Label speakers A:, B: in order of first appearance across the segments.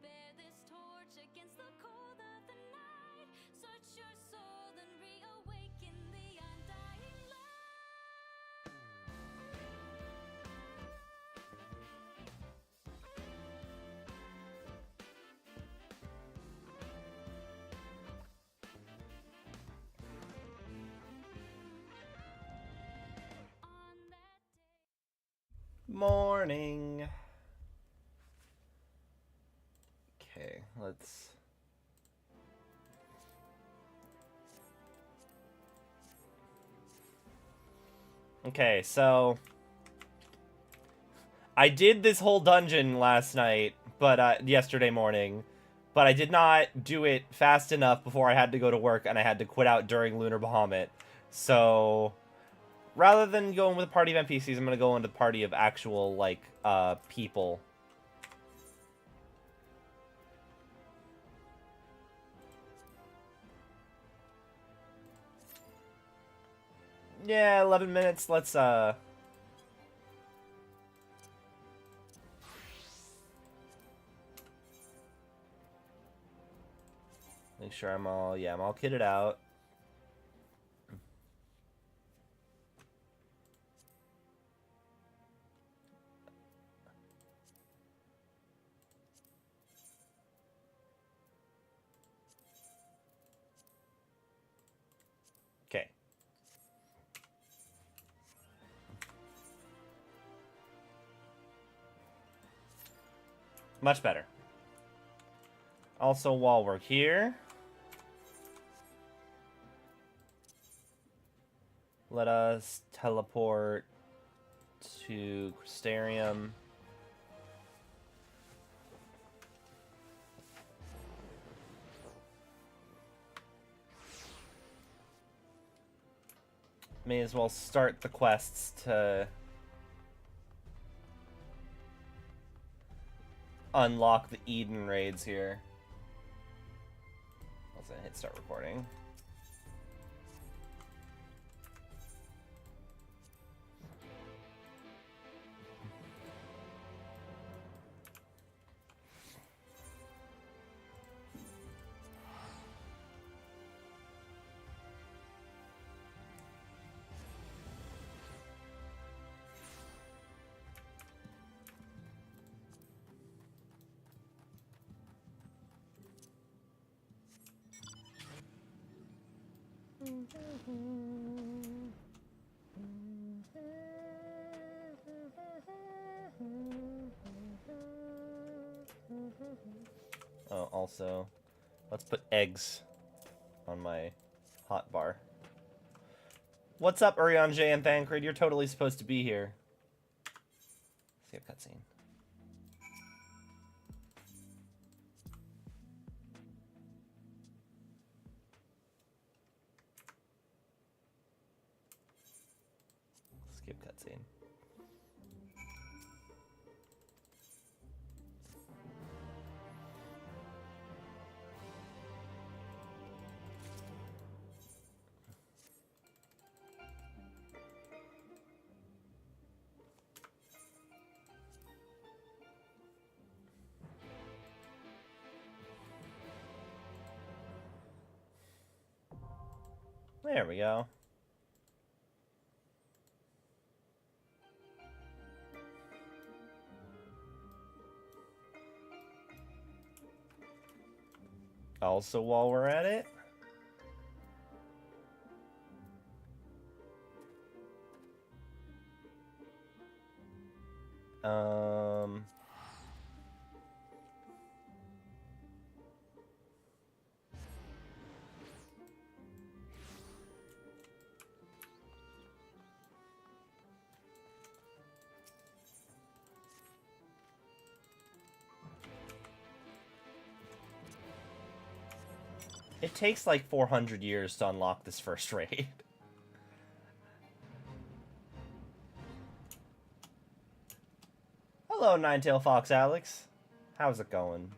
A: Bear this torch against the cold of the night. Search your soul and reawaken the undying light. On that day.
B: Morning. Okay, let's... Okay, so... I did this whole dungeon last night, but, yesterday morning, but I did not do it fast enough before I had to go to work, and I had to quit out during Lunar Bahamut. So, rather than going with a party of NPCs, I'm gonna go into the party of actual, like, people. Yeah, 11 minutes, let's, make sure I'm all kitted out. Okay. Much better. Also, while we're here, let us teleport to Crystarium. May as well start the quests to unlock the Eden raids here. Let's hit start recording. Oh, also, let's put eggs on my hot bar. What's up, Eorzea and Thancred? You're totally supposed to be here. Skip cutscene. Skip cutscene. There we go. Also, while we're at it, it takes like 400 years to unlock this first raid. Hello, Ninetail Fox Alex. How's it going?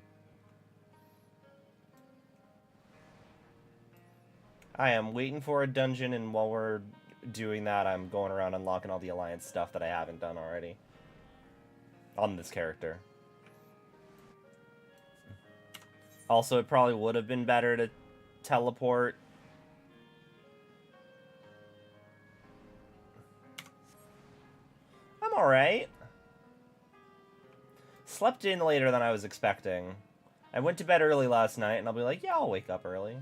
B: I am waiting for a dungeon, and while we're doing that, I'm going around unlocking all the Alliance stuff that I haven't done already on this character. Also, it probably would have been better to teleport. I'm alright. Slept in later than I was expecting. I went to bed early last night, and I'll be like, yeah, I'll wake up early.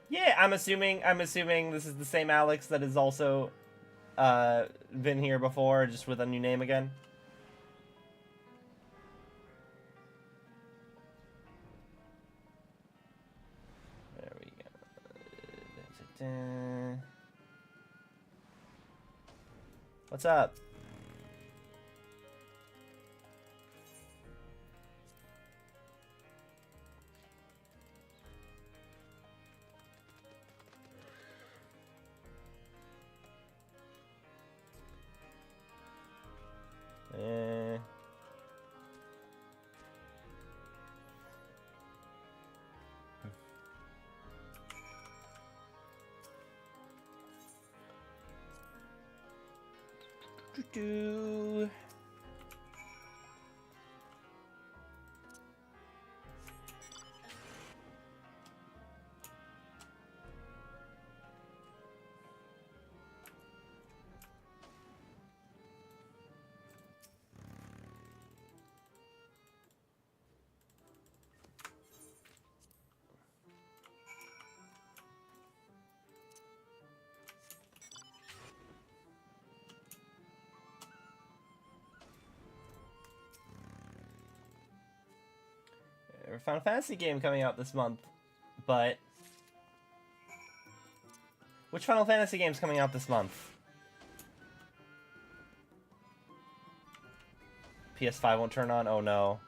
B: Yeah, I'm assuming this is the same Alex that has also been here before, just with a new name again. There we go. What's up? Do. Final Fantasy game coming out this month, but which Final Fantasy game's coming out this month? PS5 won't turn on? Oh no.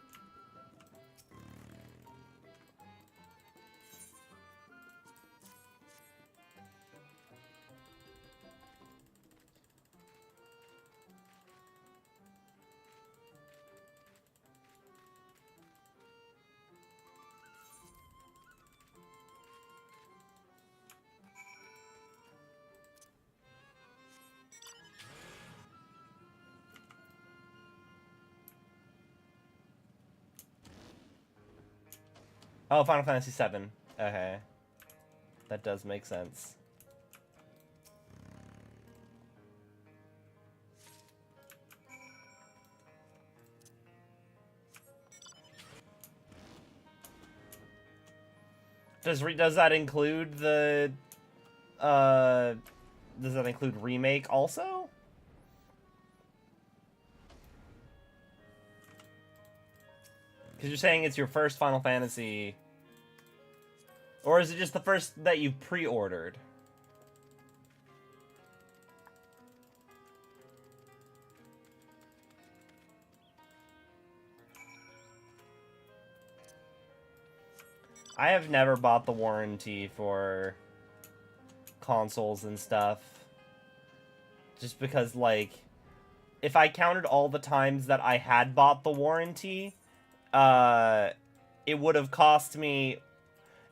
B: Oh, Final Fantasy VII. Okay. That does make sense. Does that include the does that include remake also? Because you're saying it's your first Final Fantasy, or is it just the first that you pre-ordered? I have never bought the warranty for consoles and stuff. Just because, like, if I counted all the times that I had bought the warranty, it would have cost me...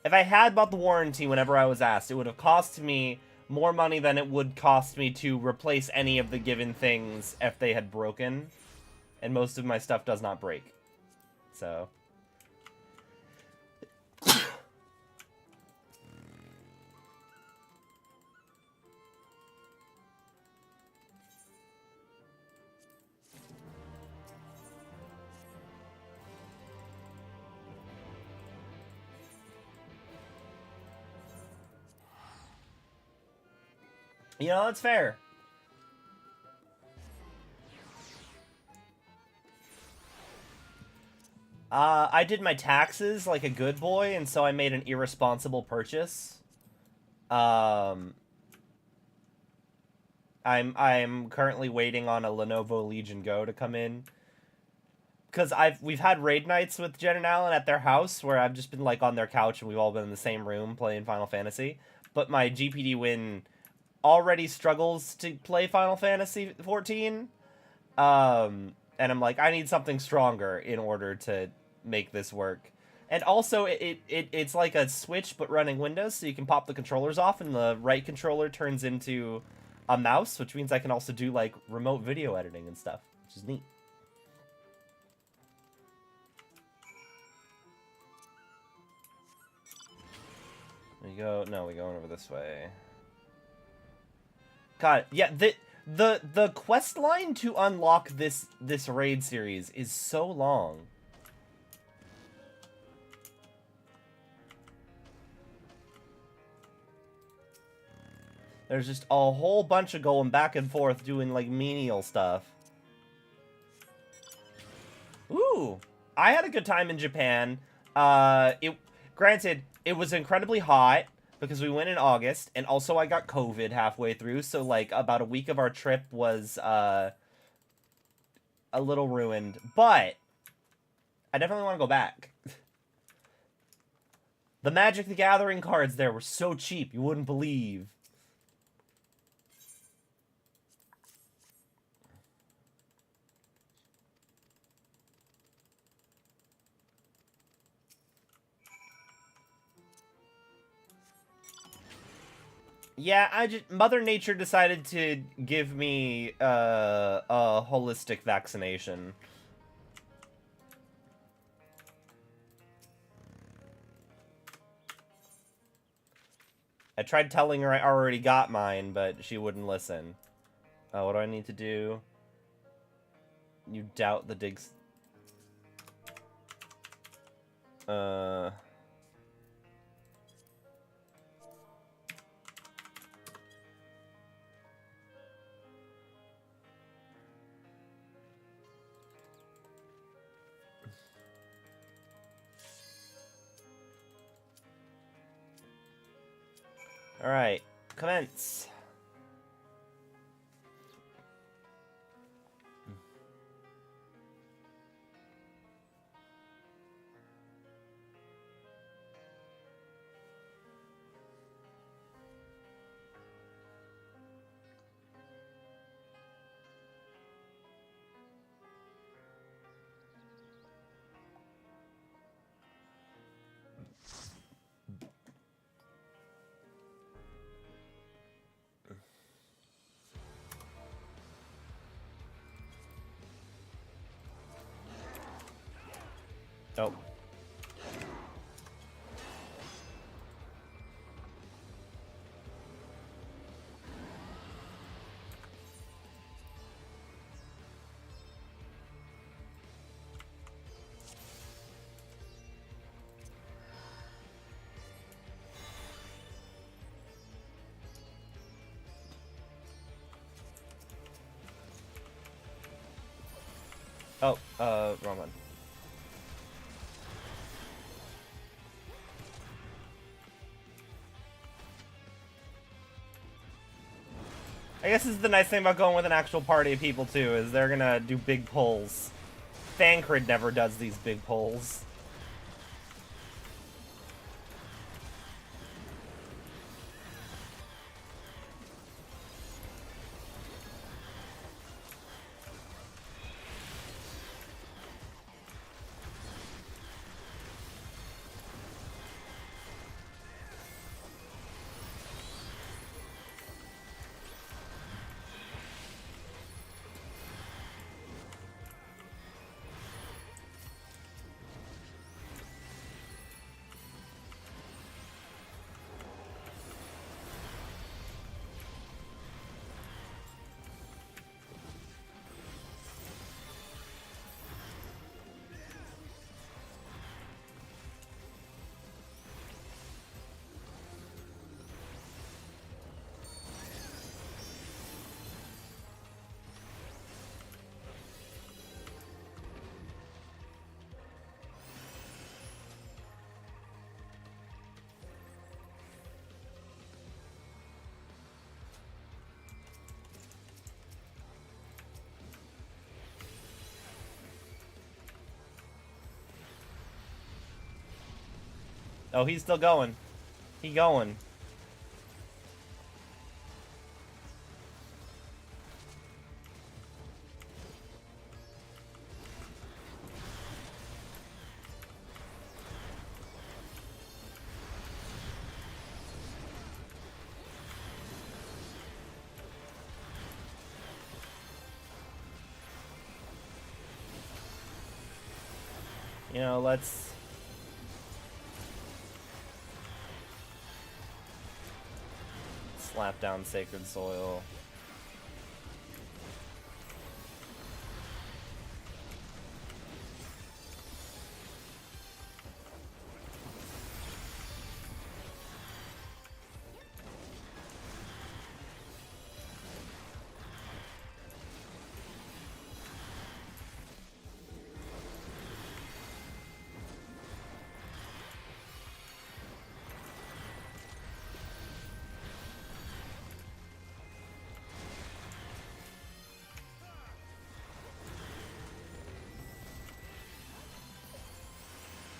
B: If I had bought the warranty whenever I was asked, it would have cost me more money than it would cost me to replace any of the given things if they had broken. And most of my stuff does not break. So... You know, that's fair. I did my taxes like a good boy, and so I made an irresponsible purchase. I'm currently waiting on a Lenovo Legion Go to come in. Because we've had raid nights with Jen and Alan at their house where I've just been like on their couch and we've all been in the same room playing Final Fantasy. But my GPD win already struggles to play Final Fantasy 14. And I'm like, I need something stronger in order to make this work. And also, it's like a Switch, but running Windows, so you can pop the controllers off, and the right controller turns into a mouse, which means I can also do, like, remote video editing and stuff, which is neat. We go... No, we're going over this way. God, yeah, the quest line to unlock this raid series is so long. There's just a whole bunch of going back and forth doing, like, menial stuff. Ooh! I had a good time in Japan. Granted, it was incredibly hot because we went in August, and also I got COVID halfway through, so, like, about a week of our trip was, a little ruined. But I definitely want to go back. The Magic the Gathering cards there were so cheap, you wouldn't believe. Yeah, Mother Nature decided to give me a holistic vaccination. I tried telling her I already got mine, but she wouldn't listen. What do I need to do? You doubt the digs... Alright, commence. Oh. Oh, wrong one. I guess this is the nice thing about going with an actual party of people, too, is they're gonna do big pulls. Thancred never does these big pulls. Oh, he's still going. He going. You know, let's... slap down Sacred Soil.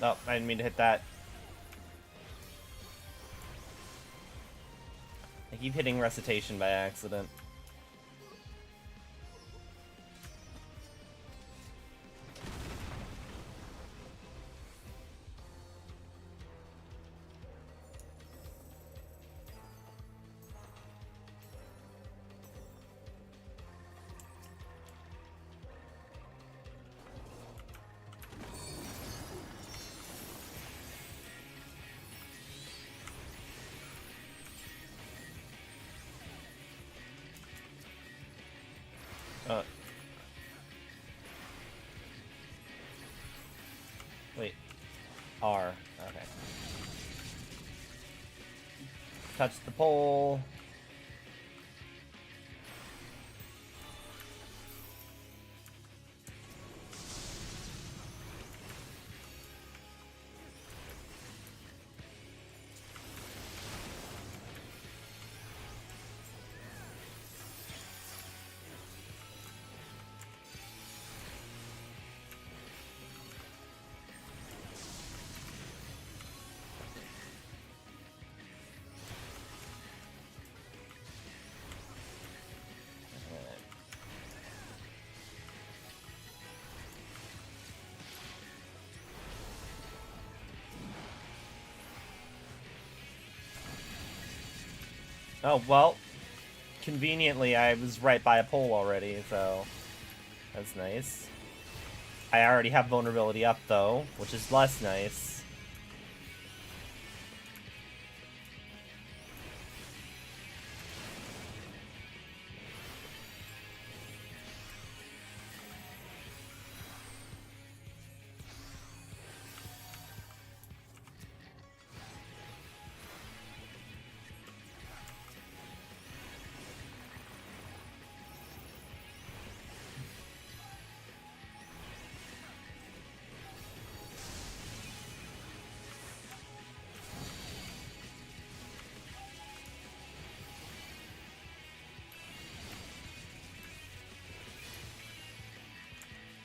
B: Oh, I didn't mean to hit that. I keep hitting Recitation by accident. Wait. R. Okay. Touch the pole. Oh, well, conveniently I was right by a pole already, so that's nice. I already have vulnerability up, though, which is less nice.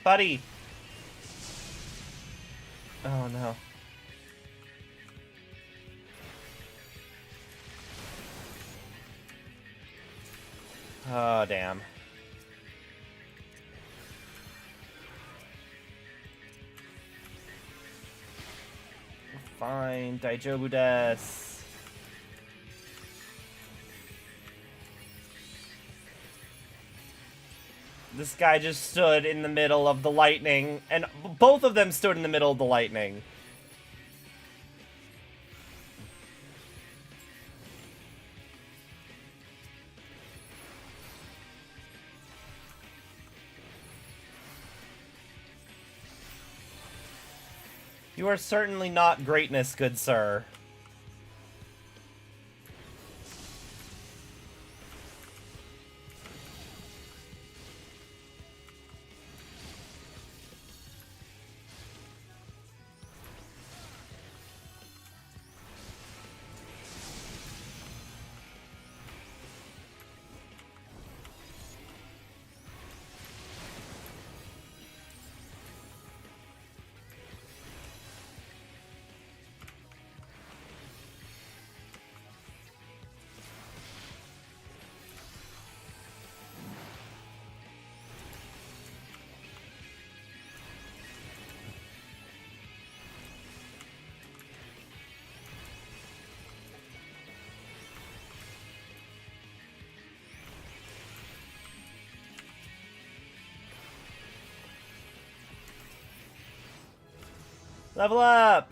B: Buddy! Oh, no. Oh, damn. Fine, Daijobu desu. This guy just stood in the middle of the lightning, and both of them stood in the middle of the lightning. You are certainly not greatness, good sir. Level up!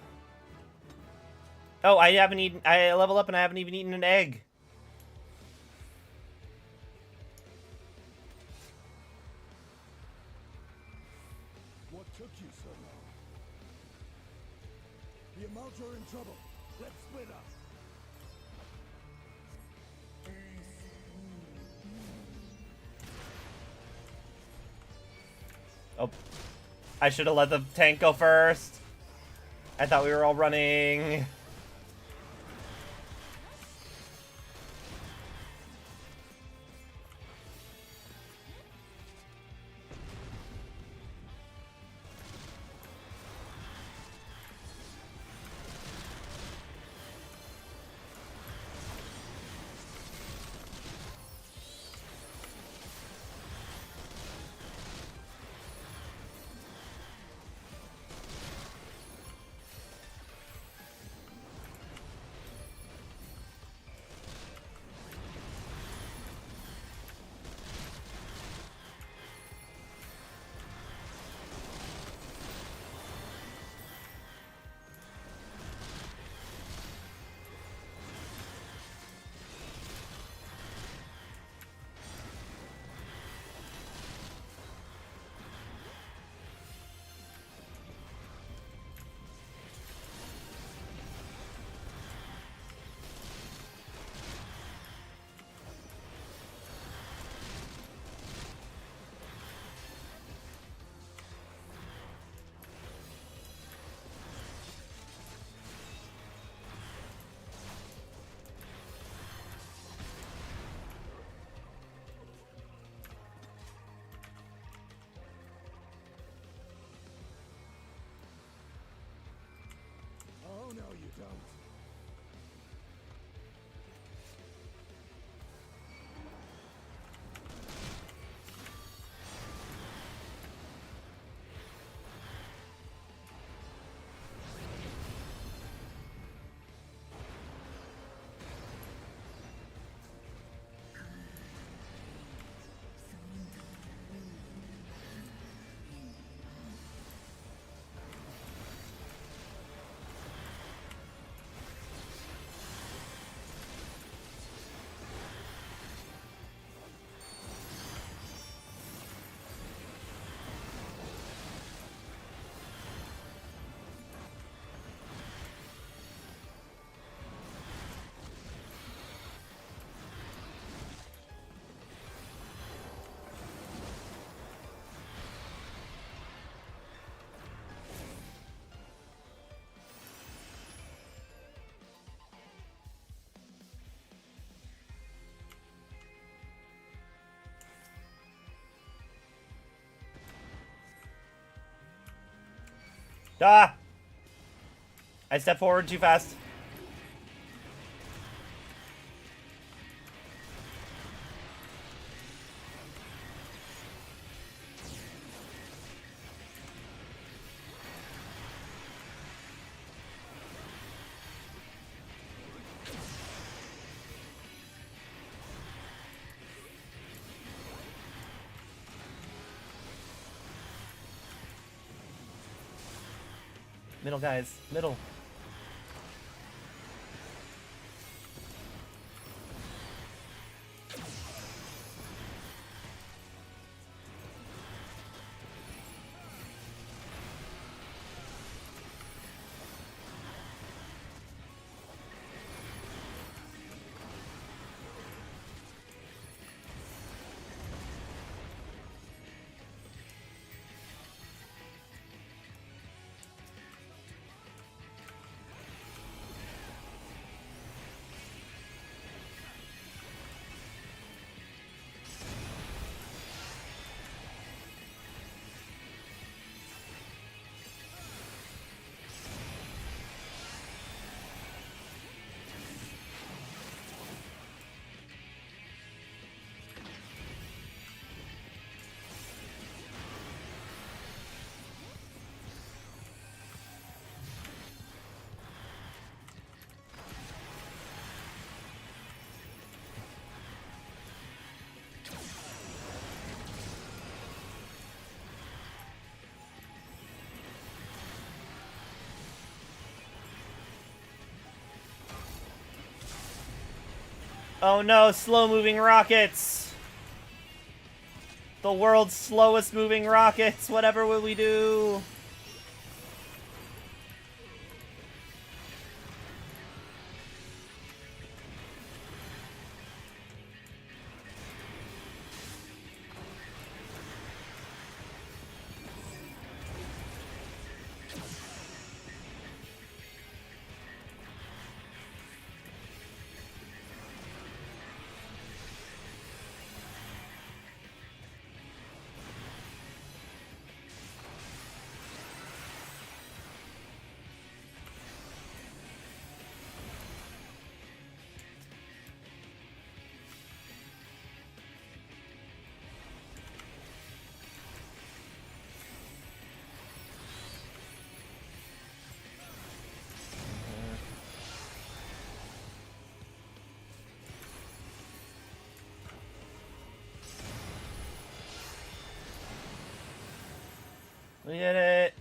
B: Oh, I level up and I haven't even eaten an egg.
C: The amounts are in trouble. Let's split up.
B: Oh. I should have let the tank go first. I thought we were all running.
C: Oh, no, you don't.
B: Ah! I stepped forward too fast. Middle, guys. Middle. Oh no, slow-moving rockets! The world's slowest moving rockets! Whatever will we do? We did it.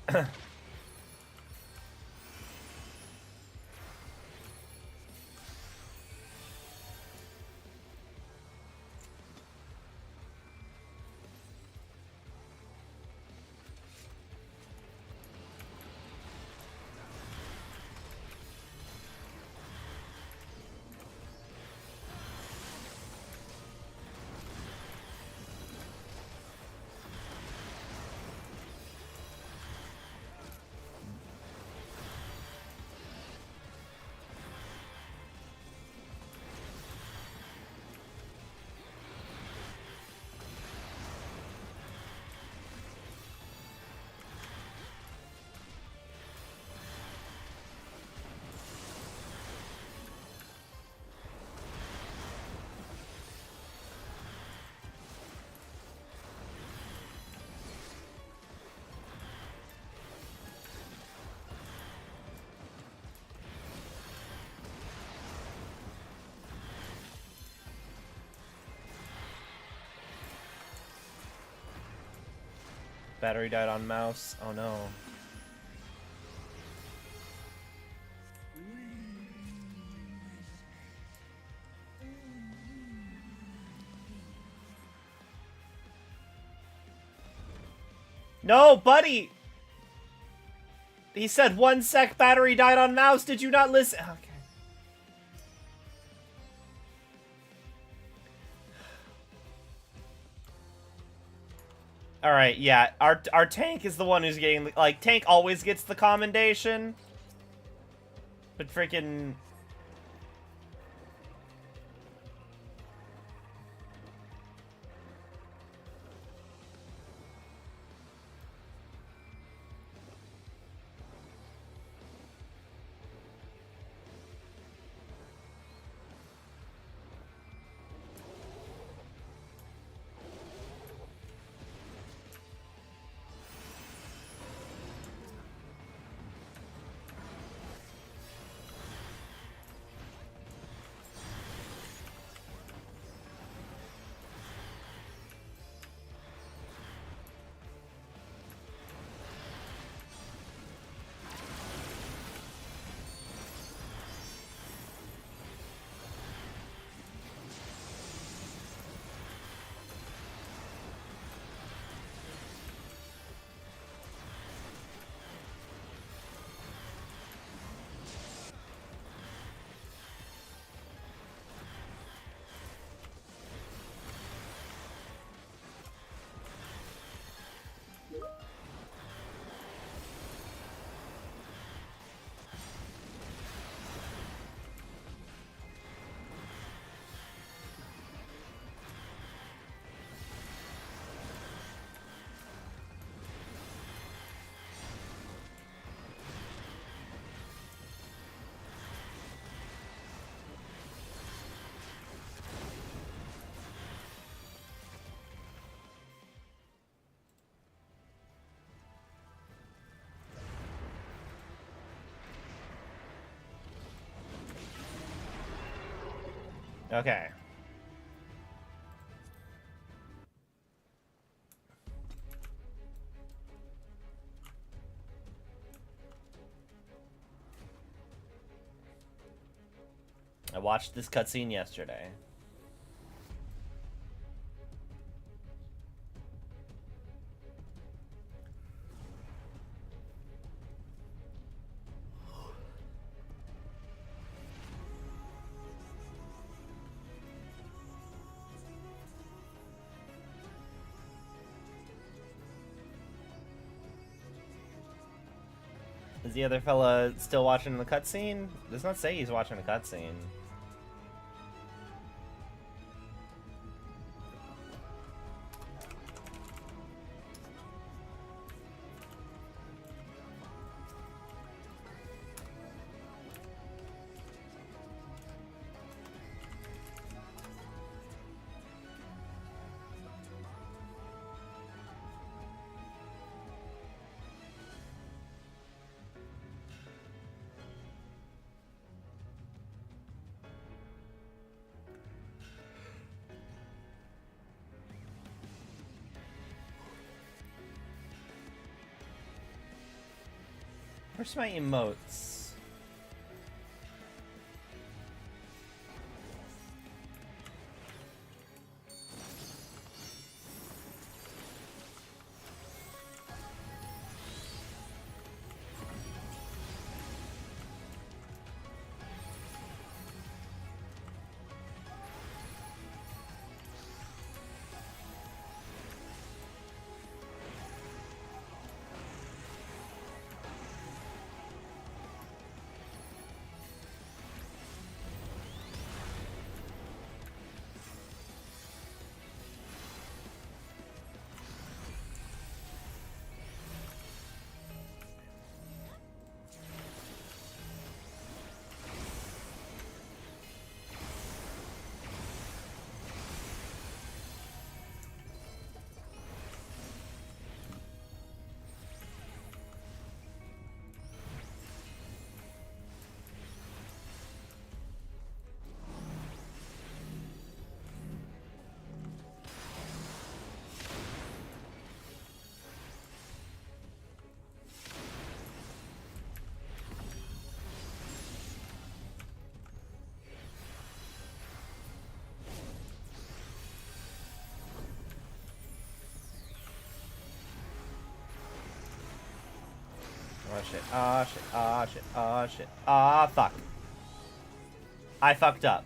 B: Battery died on mouse. Oh no. No, buddy! He said 1 sec battery died on mouse. Did you not listen? Okay. Alright, yeah. Our tank is the one who's getting... Like, tank always gets the commendation. But freaking... Okay. I watched this cutscene yesterday. Is the other fella still watching the cutscene? Does not say he's watching the cutscene. Where's my emotes? Oh shit, ah shit, ah shit, ah shit, ah fuck. I fucked up.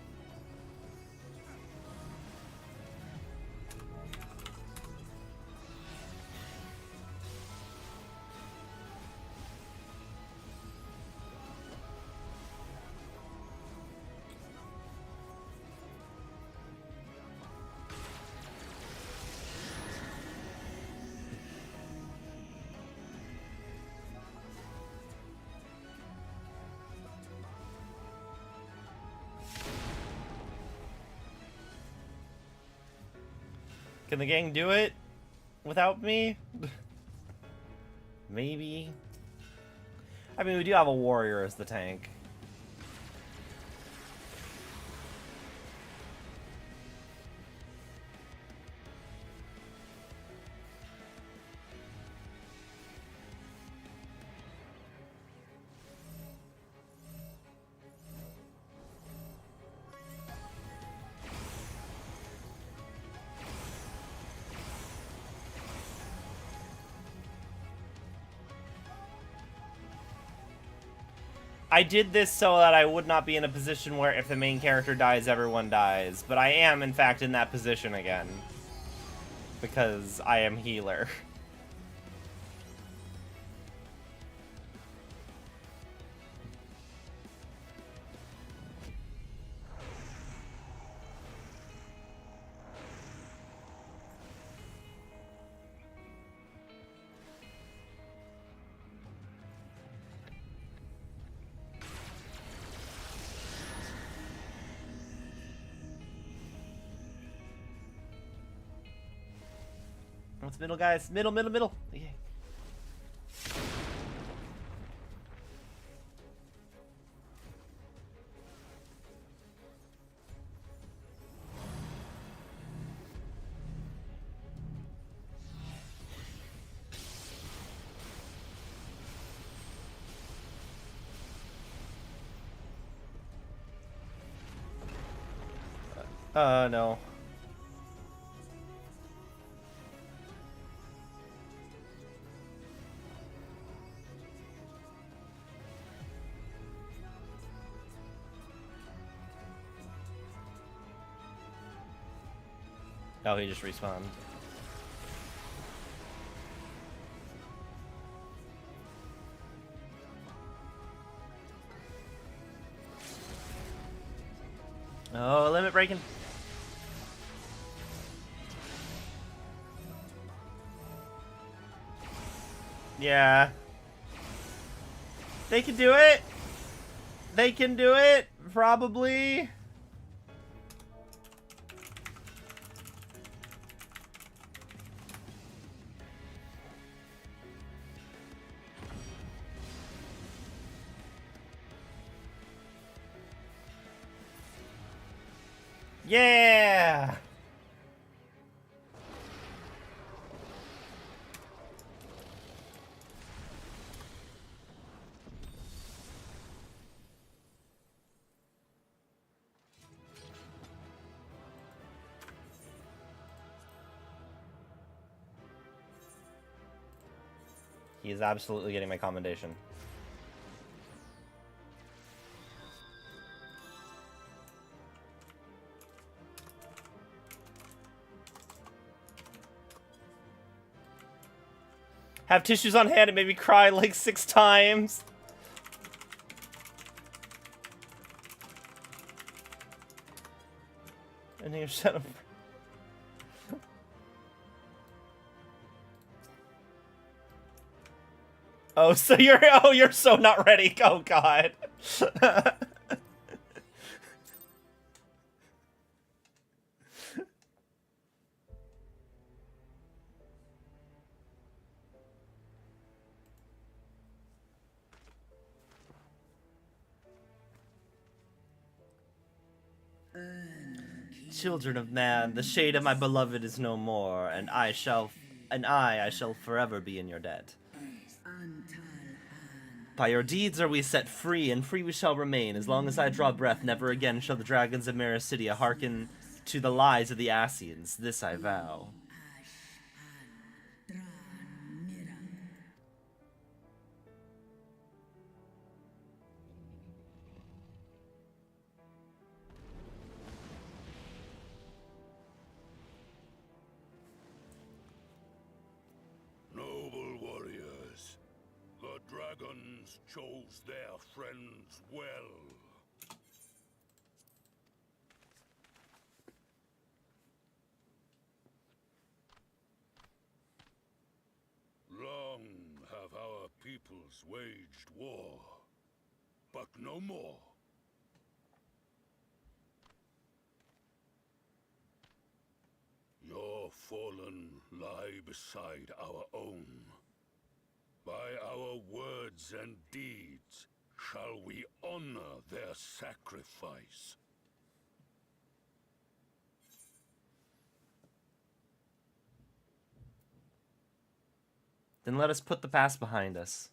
B: Can the gang do it without me? Maybe. I mean, we do have a warrior as the tank. I did this so that I would not be in a position where if the main character dies, everyone dies. But I am, in fact, in that position again. Because I am healer. What's middle, guys? Middle, middle, middle. Yeah. No. Oh, he just respawned. Oh, limit breaking. Yeah. They can do it. They can do it. Probably. Yeah! He is absolutely getting my commendation. Have tissues on hand, it made me cry like 6 times. And you shut up. Oh, so you're so not ready. Oh god. Children of man, the shade of my beloved is no more, and I shall forever be in your debt. By your deeds are we set free, and free we shall remain. As long as I draw breath, never again shall the dragons of Mericidia hearken to the lies of the Asians. This I vow.
C: Noble warriors, the dragons chose their friends well. Long have our peoples waged war, but no more. Your fallen lie beside our own. By our words and deeds shall we honor their sacrifice.
B: Then let us put the past behind us.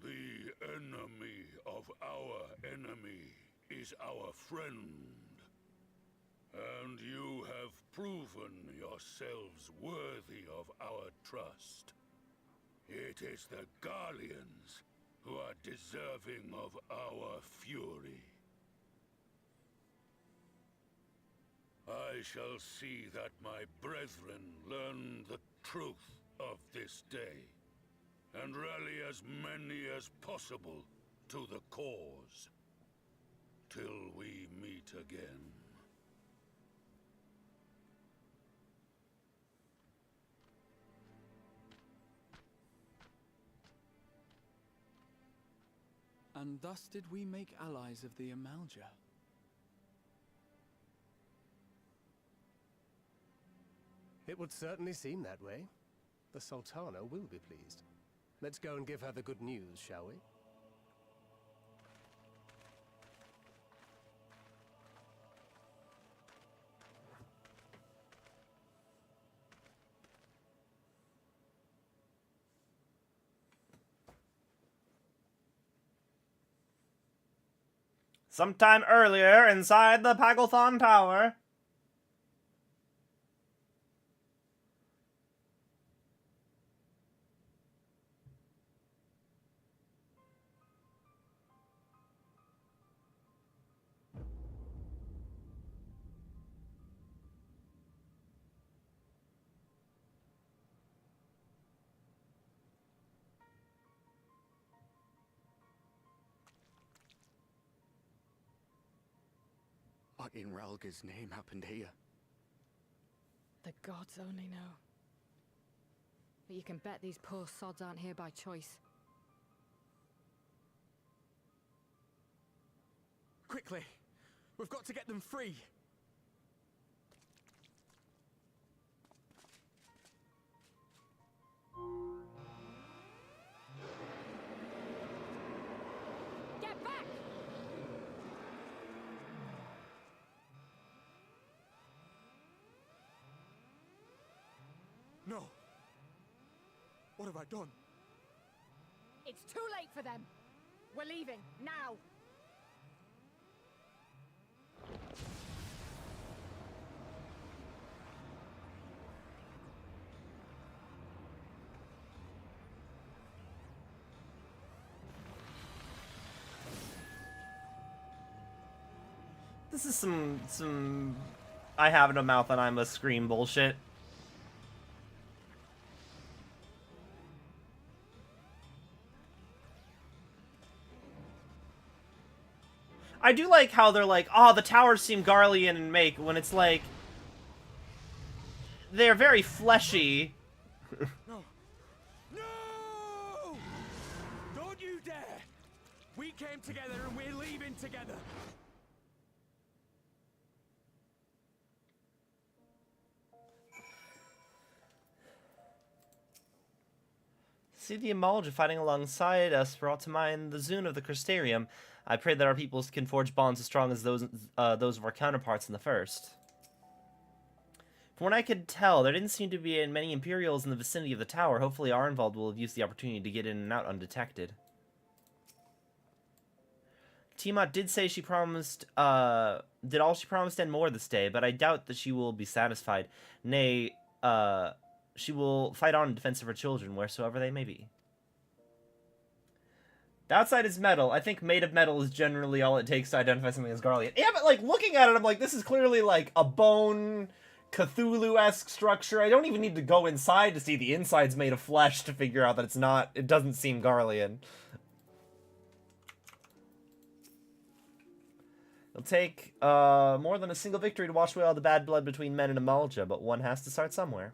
C: The enemy of our enemy is our friend. And you have proven yourselves worthy of our trust. It is the Guardians who are deserving of our fury. I shall see that my brethren learn the truth of this day, and rally as many as possible to the cause, till we meet again.
D: And thus did we make allies of the Amalja.
E: It would certainly seem that way. The Sultana will be pleased. Let's go and give her the good news, shall we?
B: Sometime earlier, inside the Pagglethon Tower.
D: What in Ralga's name happened here?
F: The gods only know. But you can bet these poor sods aren't here by choice.
D: Quickly! We've got to get them free!
F: Get back!
D: No! What have I done?
F: It's too late for them! We're leaving, now!
B: This is some I have no mouth and I must scream bullshit. I do like how they're like, oh, the towers seem Garlean and make, when it's like, they're very fleshy.
G: No! No! Don't you dare! We came together and we're leaving together.
B: See the Emulja fighting alongside us brought to mind the Zune of the Crystarium. I pray that our peoples can forge bonds as strong as those of our counterparts in the First. From what I could tell, there didn't seem to be many Imperials in the vicinity of the tower. Hopefully Arnvald will have used the opportunity to get in and out undetected. Tiamat did say she promised, did all she promised and more this day, but I doubt that she will be satisfied. Nay, she will fight on in defense of her children, wheresoever they may be. The outside is metal. I think made of metal is generally all it takes to identify something as Garlean. Yeah, but, like, looking at it, I'm like, this is clearly, like, a bone, Cthulhu-esque structure. I don't even need to go inside to see the inside's made of flesh to figure out that it's not, it doesn't seem Garlean. It'll take, more than a single victory to wash away all the bad blood between men and Emulja, but one has to start somewhere.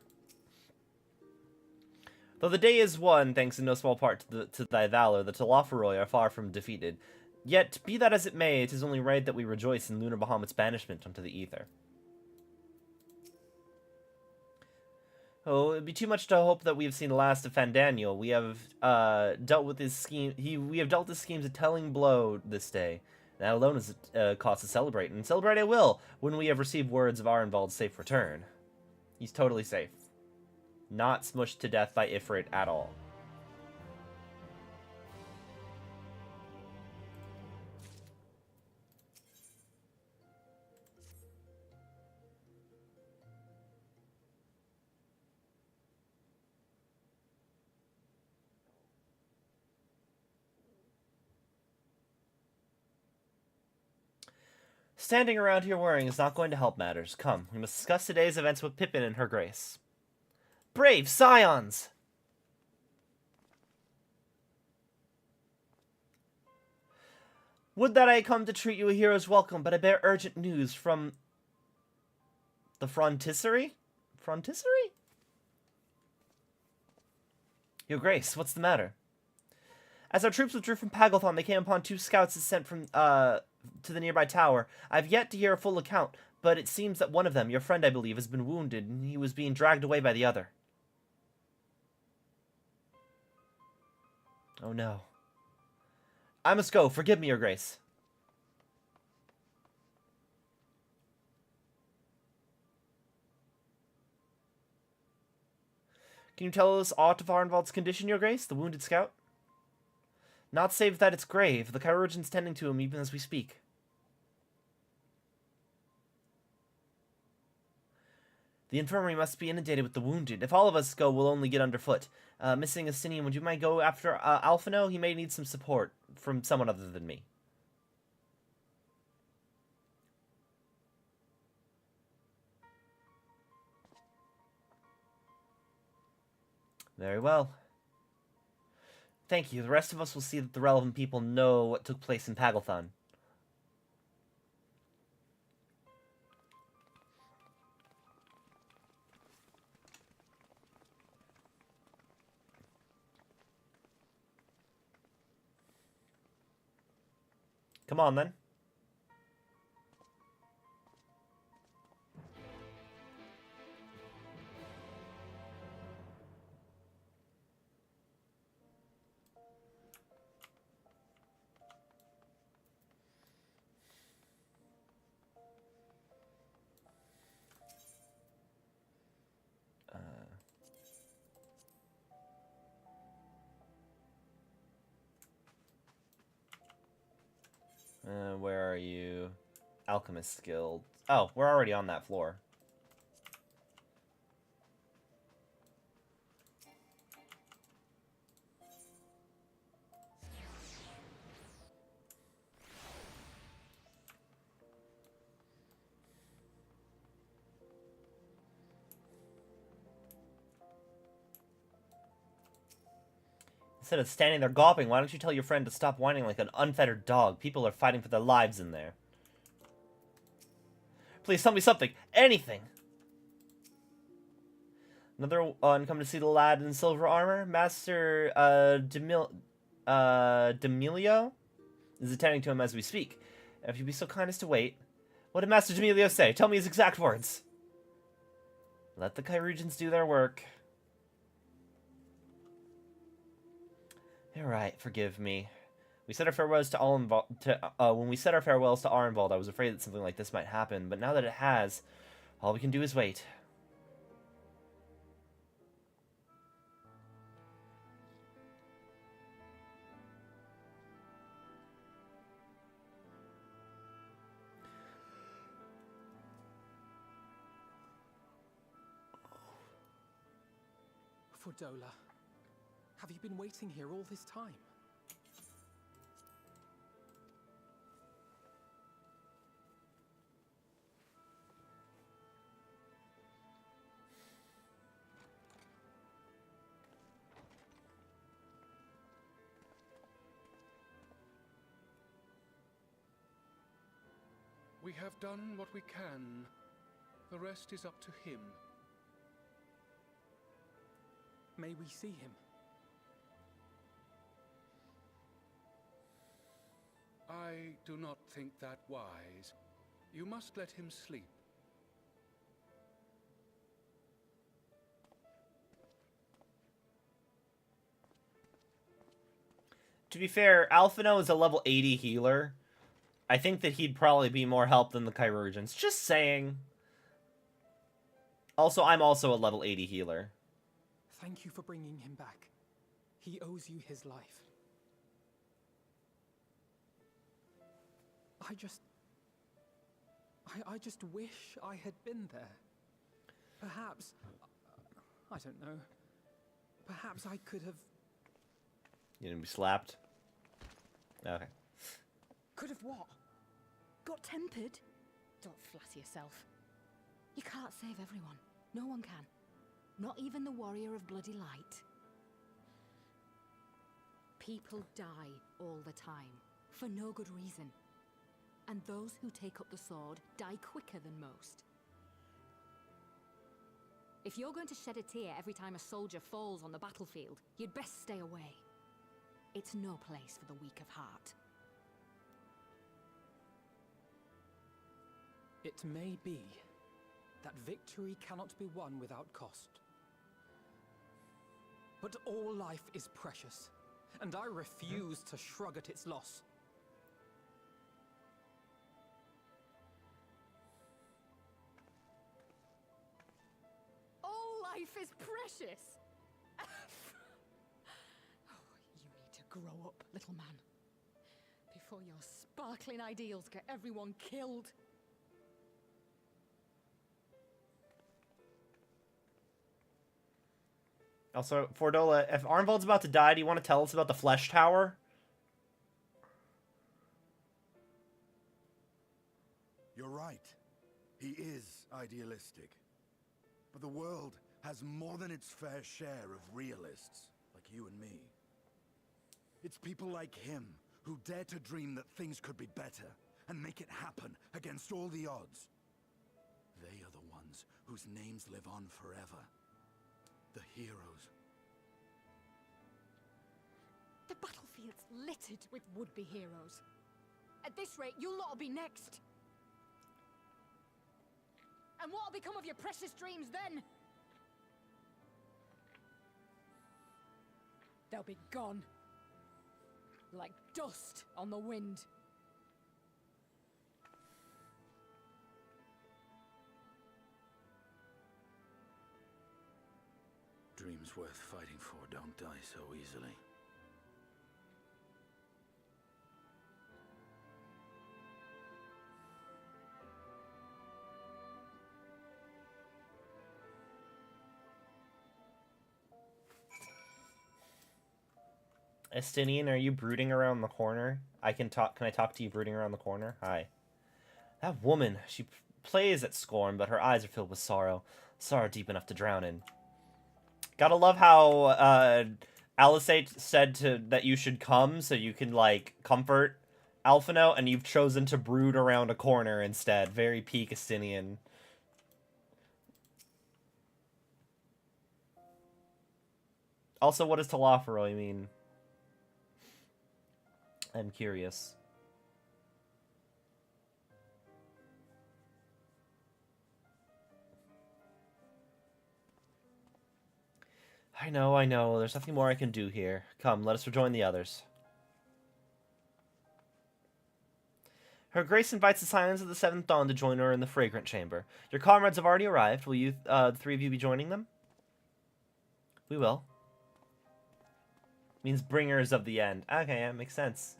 B: Though the day is won, thanks in no small part to thy valor, the Telophoroi are far from defeated. Yet, be that as it may, it is only right that we rejoice in Lunar Bahamut's banishment onto the ether. Oh, it'd be too much to hope that we have seen the last of Fandaniel. We have dealt with his scheme. We have dealt his schemes a telling blow this day. That alone is cause to celebrate, and celebrate I will when we have received words of Arnvald's safe return. He's totally safe. Not smushed to death by Ifrit at all. Standing around here worrying is not going to help matters. Come, we must discuss today's events with Pippin and her grace. Brave scions! Would that I had come to treat you a hero's welcome, but I bear urgent news from the Fronticery? Fronticery? Your Grace, what's the matter? As our troops withdrew from Pagalthon, they came upon 2 scouts sent from to the nearby tower. I've yet to hear a full account, but it seems that one of them, your friend I believe, has been wounded, and he was being dragged away by the other. Oh no. I must go. Forgive me, Your Grace. Can you tell us aught of Arnvald's condition, Your Grace, the wounded scout? Not save that it's grave. The chirurgeon's tending to him even as we speak. The infirmary must be inundated with the wounded. If all of us go, we'll only get underfoot. Missing Astinian, would you mind go after Alphino? He may need some support from someone other than me. Very well. Thank you. The rest of us will see that the relevant people know what took place in Pagalthon. Come on, then. Where are you? Alchemist Guild. Oh, we're already on that floor. Instead of standing there gawping, why don't you tell your friend to stop whining like an unfettered dog? People are fighting for their lives in there. Please tell me something. Anything. Another one come to see the lad in silver armor. Master Demilio is attending to him as we speak. If you'd be so kind as to wait. What did Master Demilio say? Tell me his exact words. Let the Chirurgeons do their work. Alright, forgive me. We said our farewells to all when we said our farewells to Arenvald, I was afraid that something like this might happen, but now that it has, all we can do is wait.
D: Fordola, have you been waiting here all this time?
G: We have done what we can. The rest is up to him.
D: May we see him?
G: I do not think that wise. You must let him sleep.
B: To be fair, Alphino is a level 80 healer. I think that he'd probably be more help than the Chirurgeons. Just saying. Also, I'm also a level 80 healer.
D: Thank you for bringing him back. He owes you his life. I just wish I had been there. Perhaps, I don't know. Perhaps I could have...
B: You didn't be slapped? Okay.
F: Could have what? Got tempered? Don't flatter yourself. You can't save everyone. No one can. Not even the warrior of bloody light. People die all the time, for no good reason. And those who take up the sword die quicker than most. If you're going to shed a tear every time a soldier falls on the battlefield, you'd best stay away. It's no place for the weak of heart.
D: It may be that victory cannot be won without cost. But all life is precious, and I refuse to shrug at its loss.
F: All life is precious! Oh, you need to grow up, little man. Before your sparkling ideals get everyone killed.
B: Also, Fordola, if Arnvald's about to die, do you want to tell us about the Flesh Tower?
H: You're right. He is idealistic. But the world has more than its fair share of realists, like you and me. It's people like him who dare to dream that things could be better and make it happen against all the odds. They are the ones whose names live on forever. The heroes.
F: The battlefield's littered with would-be heroes. At this rate, you'll lot'll be next. And what'll become of your precious dreams then? They'll be gone. Like dust on the wind.
C: Dreams worth fighting for don't die so easily.
B: Estinian, are you brooding around the corner? Can I talk to you brooding around the corner? Hi. That woman, she plays at scorn, but her eyes are filled with sorrow. Sorrow deep enough to drown in. Gotta love how Alisate said that you should come so you can, like, comfort Alphino, and you've chosen to brood around a corner instead. Very peak Astinian. Also, what does Telophoroi mean? I'm curious. I know. There's nothing more I can do here. Come, let us rejoin the others. Her Grace invites the Scions of the Seventh Dawn to join her in the Fragrant Chamber. Your comrades have already arrived. Will you, the three of you, be joining them? We will. Means bringers of the end. Okay, that makes sense.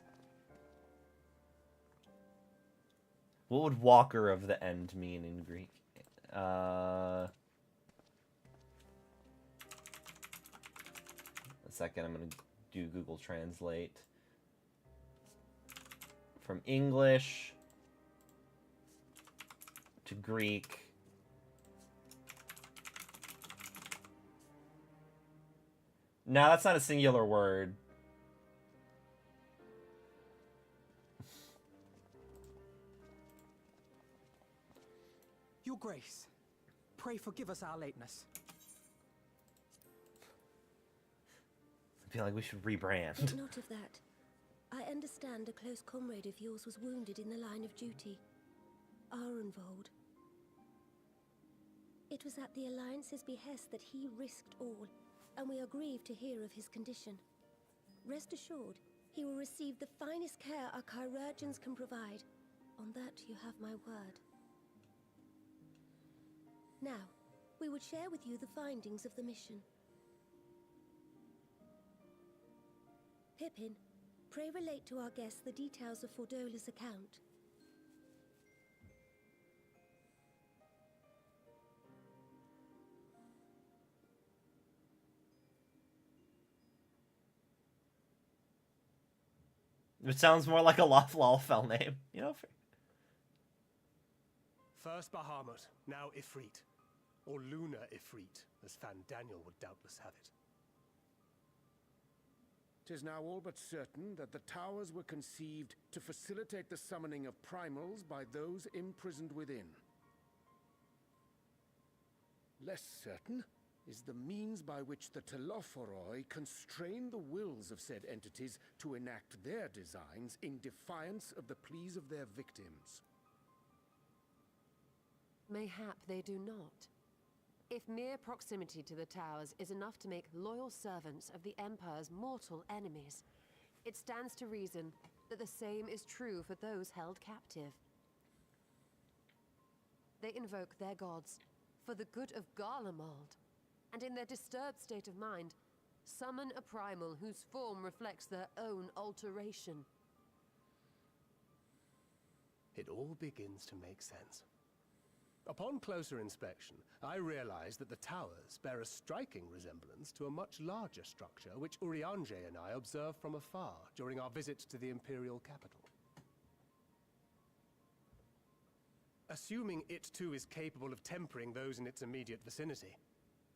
B: What would walker of the end mean in Greek? A second, I'm going to do Google Translate. From English to Greek. No, that's not a singular word.
D: Your Grace, pray forgive us our lateness.
B: I feel like we should rebrand.
I: Think not of that. I understand a close comrade of yours was wounded in the line of duty. Arenvold. It was at the Alliance's behest that he risked all, and we are grieved to hear of his condition. Rest assured, he will receive the finest care our chirurgeons can provide. On that you have my word. Now, we would share with you the findings of the mission. Pippin, pray relate to our guests the details of Fordola's account.
B: It sounds more like a Laflalfell name, you know?
E: First Bahamut, now Ifrit. Or Lunar Ifrit, as Fan Daniel would doubtless have it.
H: 'Tis now all but certain that the towers were conceived to facilitate the summoning of primals by those imprisoned within. Less certain is the means by which the Telophoroi constrain the wills of said entities to enact their designs in defiance of the pleas of their victims.
J: Mayhap they do not. If mere proximity to the towers is enough to make loyal servants of the Empire's mortal enemies, it stands to reason that the same is true for those held captive. They invoke their gods for the good of Garlemald, and in their disturbed state of mind, summon a primal whose form reflects their own alteration.
E: It all begins to make sense. Upon closer inspection, I realized that the towers bear a striking resemblance to a much larger structure which Urianger and I observed from afar during our visit to the Imperial capital. Assuming it too is capable of tempering those in its immediate vicinity,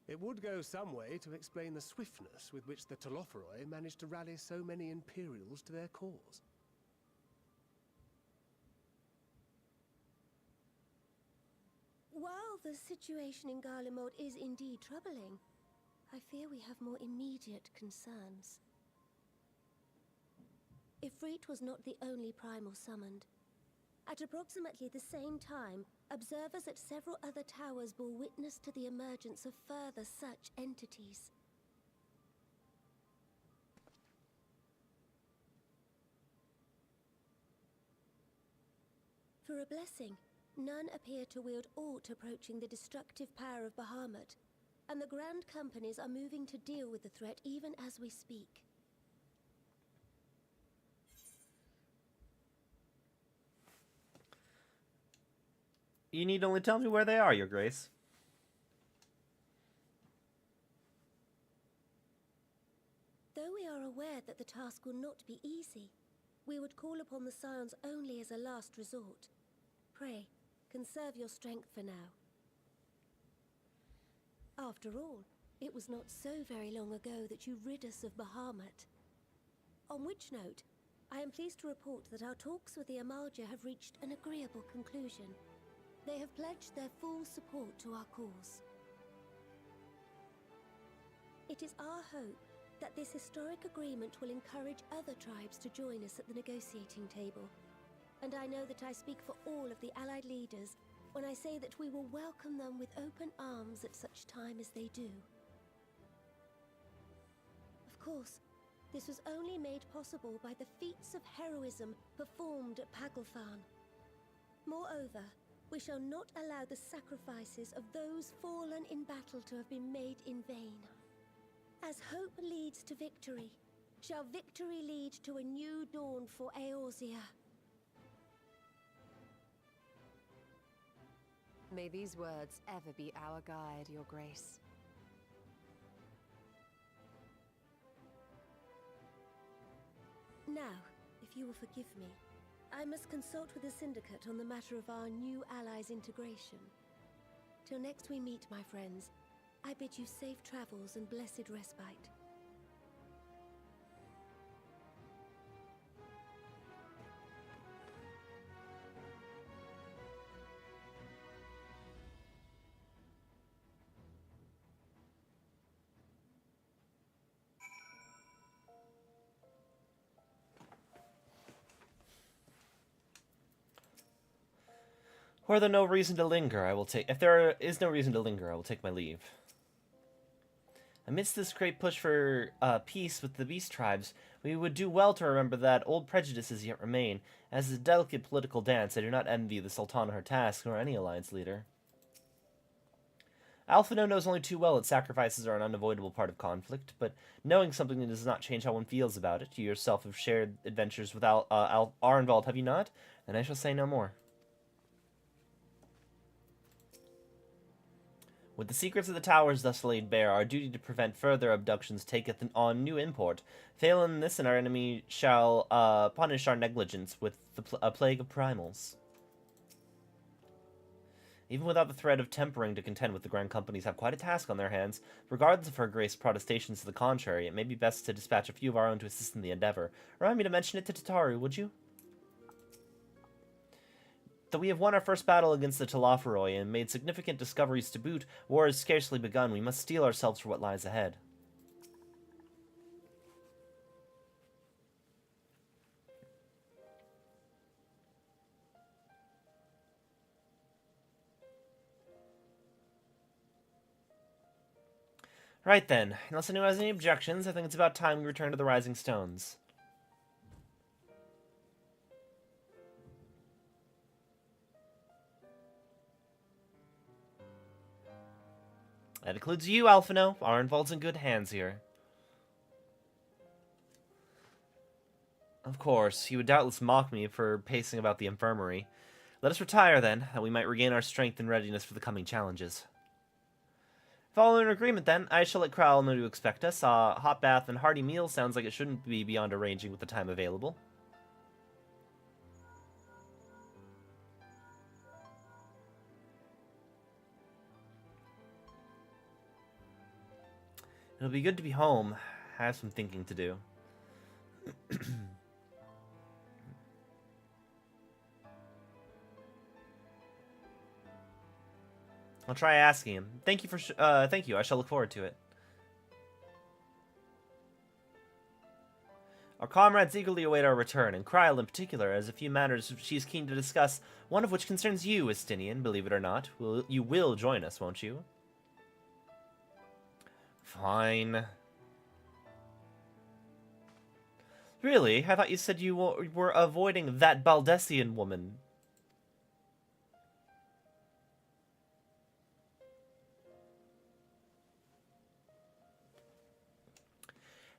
E: it would go some way to explain the swiftness with which the Telophoroi managed to rally so many Imperials to their cause.
I: While the situation in Garlemald is indeed troubling, I fear we have more immediate concerns. Ifrit was not the only primal summoned. At approximately the same time, observers at several other towers bore witness to the emergence of further such entities. For a blessing, none appear to wield aught approaching the destructive power of Bahamut, and the Grand Companies are moving to deal with the threat even as we speak.
B: You need only tell me where they are, Your Grace.
I: Though we are aware that the task will not be easy, we would call upon the Scions only as a last resort. Pray, conserve your strength for now. After all, It was not so very long ago that you rid us of Bahamut. On which note, I am pleased to report that our talks with the Amalja have reached an agreeable conclusion. They have pledged their full support to our cause. It is our hope that this historic agreement will encourage other tribes to join us at the negotiating table. And I know that I speak for all of the Allied leaders when I say that we will welcome them with open arms at such time as they do. Of course, this was only made possible by the feats of heroism performed at Paglfan. Moreover, we shall not allow the sacrifices of those fallen in battle to have been made in vain. As hope leads to victory, shall victory lead to a new dawn for Eorzea.
J: May these words ever be our guide, Your Grace.
I: Now, if you will forgive me, I must consult with the Syndicate on the matter of our new allies' integration. Till next we meet, my friends, I bid you safe travels and blessed respite.
B: Were there no reason to linger, I will take... If there is no reason to linger, I will take my leave. Amidst this great push for peace with the beast tribes, we would do well to remember that old prejudices yet remain. As a delicate political dance, I do not envy the Sultana her task, nor any alliance leader. Alphino knows only too well that sacrifices are an unavoidable part of conflict, but knowing something does not change how one feels about it. You yourself have shared adventures with Arenvald, have you not? Then I shall say no more. With the secrets of the towers thus laid bare, our duty to prevent further abductions taketh on new import. Fail in this, and our enemy shall punish our negligence with a plague of primals. Even without the threat of tempering to contend with, the Grand Companies have quite a task on their hands. Regardless of her Grace's protestations to the contrary, it may be best to dispatch a few of our own to assist in the endeavor. Remind me to mention it to Tataru, would you? Though we have won our first battle against the Talaferoi and made significant discoveries to boot, war has scarcely begun. We must steel ourselves for what lies ahead. Right then, unless anyone has any objections, I think it's about time we return to the Rising Stones. That includes you, Alphino. Arenvald's in good hands here. Of course, he would doubtless mock me for pacing about the infirmary. Let us retire, then, that we might regain our strength and readiness for the coming challenges. Following an agreement, then, I shall let Crowell know to expect us. A hot bath and hearty meal sounds like it shouldn't be beyond arranging with the time available. It'll be good to be home. I have some thinking to do. I'll try asking him. Thank you. I shall look forward to it. Our comrades eagerly await our return, and Kryl in particular has a few matters she's keen to discuss, one of which concerns you, Estinian, believe it or not. You will join us, won't you? Fine. Really? I thought you said you were avoiding that Baldessian woman.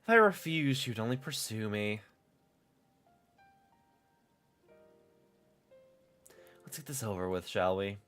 B: If I refuse, you'd only pursue me. Let's get this over with, shall we?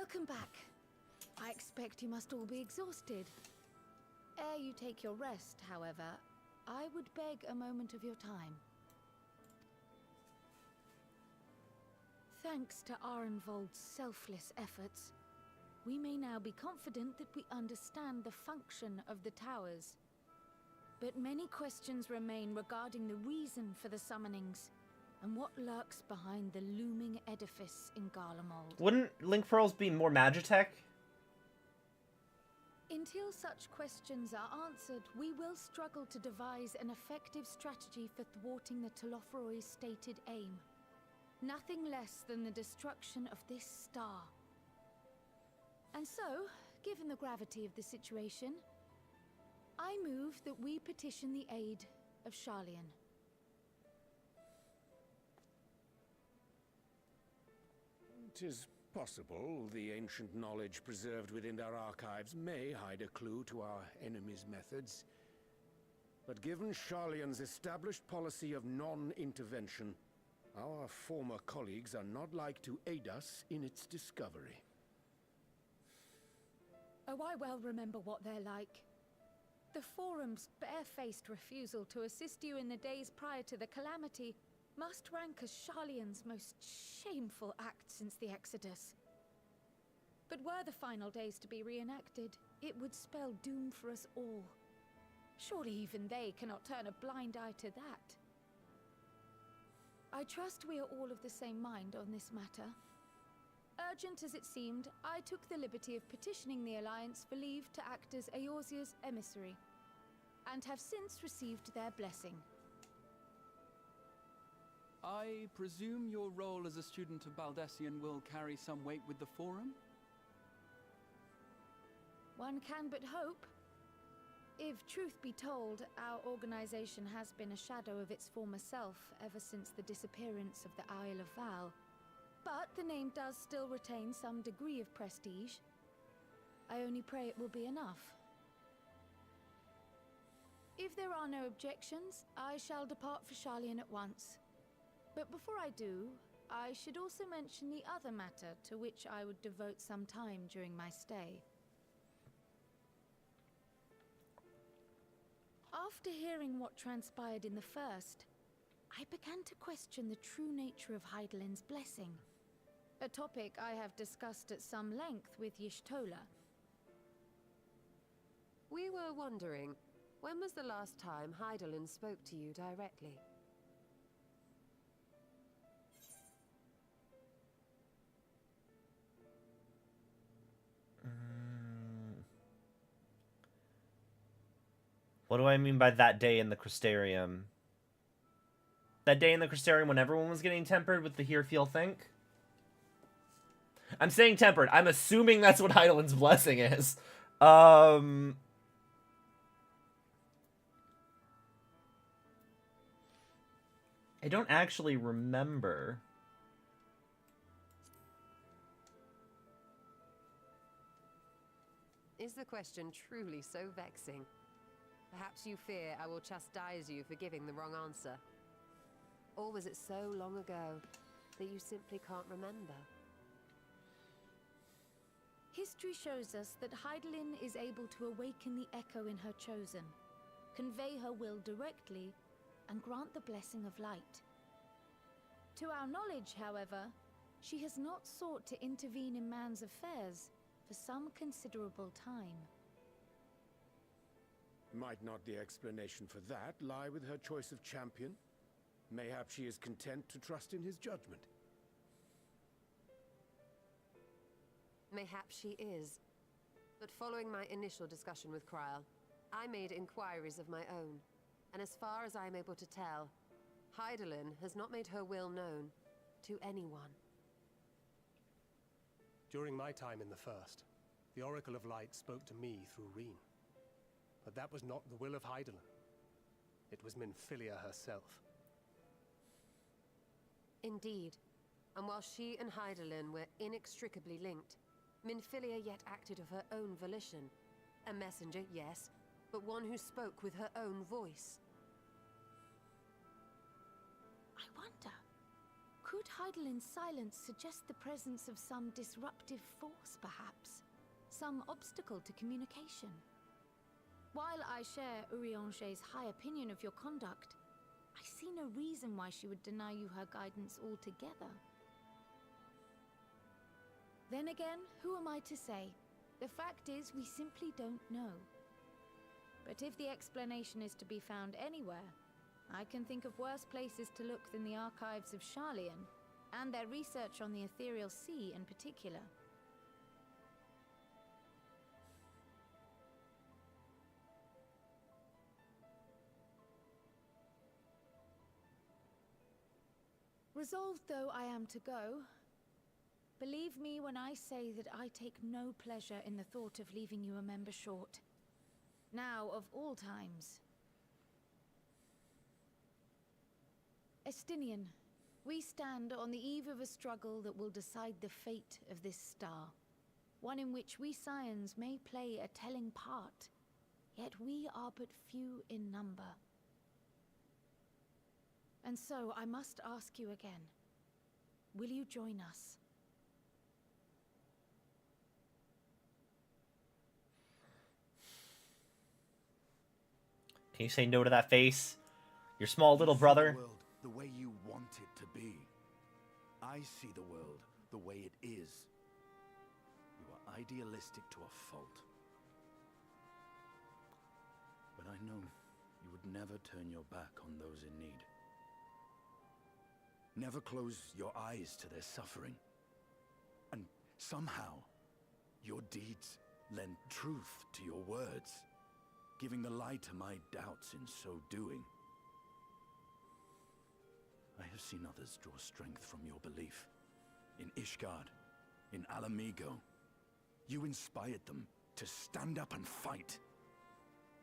F: Welcome back. I expect you must all be exhausted. Ere you take your rest, however, I would beg a moment of your time. Thanks to Arenvold's selfless efforts, we may now be confident that we understand the function of the towers. But many questions remain regarding the reason for the summonings, and what lurks behind the looming edifice in Garlemald.
B: Wouldn't link pearls be more Magitech?
F: Until such questions are answered, we will struggle to devise an effective strategy for thwarting the Telophoroi's stated aim. Nothing less than the destruction of this star. And so, given the gravity of the situation, I move that we petition the aid of Charlian.
K: "'Tis possible the ancient knowledge preserved within our archives may hide a clue to our enemy's methods. But given Charlian's established policy of non-intervention, our former colleagues are not like to aid us in its discovery.
F: Oh, I well remember what they're like. The Forum's barefaced refusal to assist you in the days prior to the calamity must rank as Charlian's most shameful act since the Exodus. But were the final days to be reenacted, it would spell doom for us all. Surely even they cannot turn a blind eye to that. I trust we are all of the same mind on this matter. Urgent as it seemed, I took the liberty of petitioning the Alliance for leave to act as Eorzea's emissary, and have since received their blessing.
D: I presume your role as a student of Baldessian will carry some weight with the Forum?
F: One can but hope. If truth be told, our organization has been a shadow of its former self ever since the disappearance of the Isle of Val. But the name does still retain some degree of prestige. I only pray it will be enough. If there are no objections, I shall depart for Charlian at once. But before I do, I should also mention the other matter to which I would devote some time during my stay. After hearing what transpired in the first, I began to question the true nature of Hydaelyn's blessing. A topic I have discussed at some length with Y'shtola.
J: We were wondering, when was the last time Hydaelyn spoke to you directly?
B: What do I mean by that day in the Crystarium? That day in the Crystarium when everyone was getting tempered with the hear, feel, think? I'm saying tempered. I'm assuming that's what Hydaelyn's blessing is. I don't actually remember.
J: Is the question truly so vexing? Perhaps you fear I will chastise you for giving the wrong answer. Or was it so long ago that you simply can't remember?
F: History shows us that Hydaelyn is able to awaken the echo in her chosen, convey her will directly, and grant the blessing of light. To our knowledge, however, she has not sought to intervene in man's affairs for some considerable time.
K: Might not the explanation for that lie with her choice of champion? Mayhap she is content to trust in his judgment.
J: Mayhap she is. But following my initial discussion with Kryl, I made inquiries of my own. And as far as I am able to tell, Hydaelyn has not made her will known to anyone.
E: During my time in the First, the Oracle of Light spoke to me through Reen. But that was not the will of Hydaelyn. It was Minfilia herself.
J: Indeed. And while she and Hydaelyn were inextricably linked, Minfilia yet acted of her own volition. A messenger, yes, but one who spoke with her own voice.
F: I wonder, Could Heidelin's silence suggest the presence of some disruptive force, perhaps? Some obstacle to communication? While I share Eorzea high opinion of your conduct, I see no reason why she would deny you her guidance altogether. Then again, who am I to say? The fact is, we simply don't know. But if the explanation is to be found anywhere, I can think of worse places to look than the archives of Sharlayan, and their research on the ethereal sea in particular. Resolved though I am to go, believe me when I say that I take no pleasure in the thought of leaving you a member short. Now, of all times. Estinian, we stand on the eve of a struggle that will decide the fate of this star. One in which we Scions may play a telling part, yet we are but few in number. And so I must ask you again, will you join us?
B: Can you say no to that face? Your small little brother?
H: The world the way you want it to be. I see the world the way it is. You are idealistic to a fault. But I know you would never turn your back on those in need. Never close your eyes to their suffering. And somehow, your deeds lend truth to your words, giving the lie to my doubts in so doing. I have seen others draw strength from your belief. In Ishgard, in Alamigo, you inspired them to stand up and fight.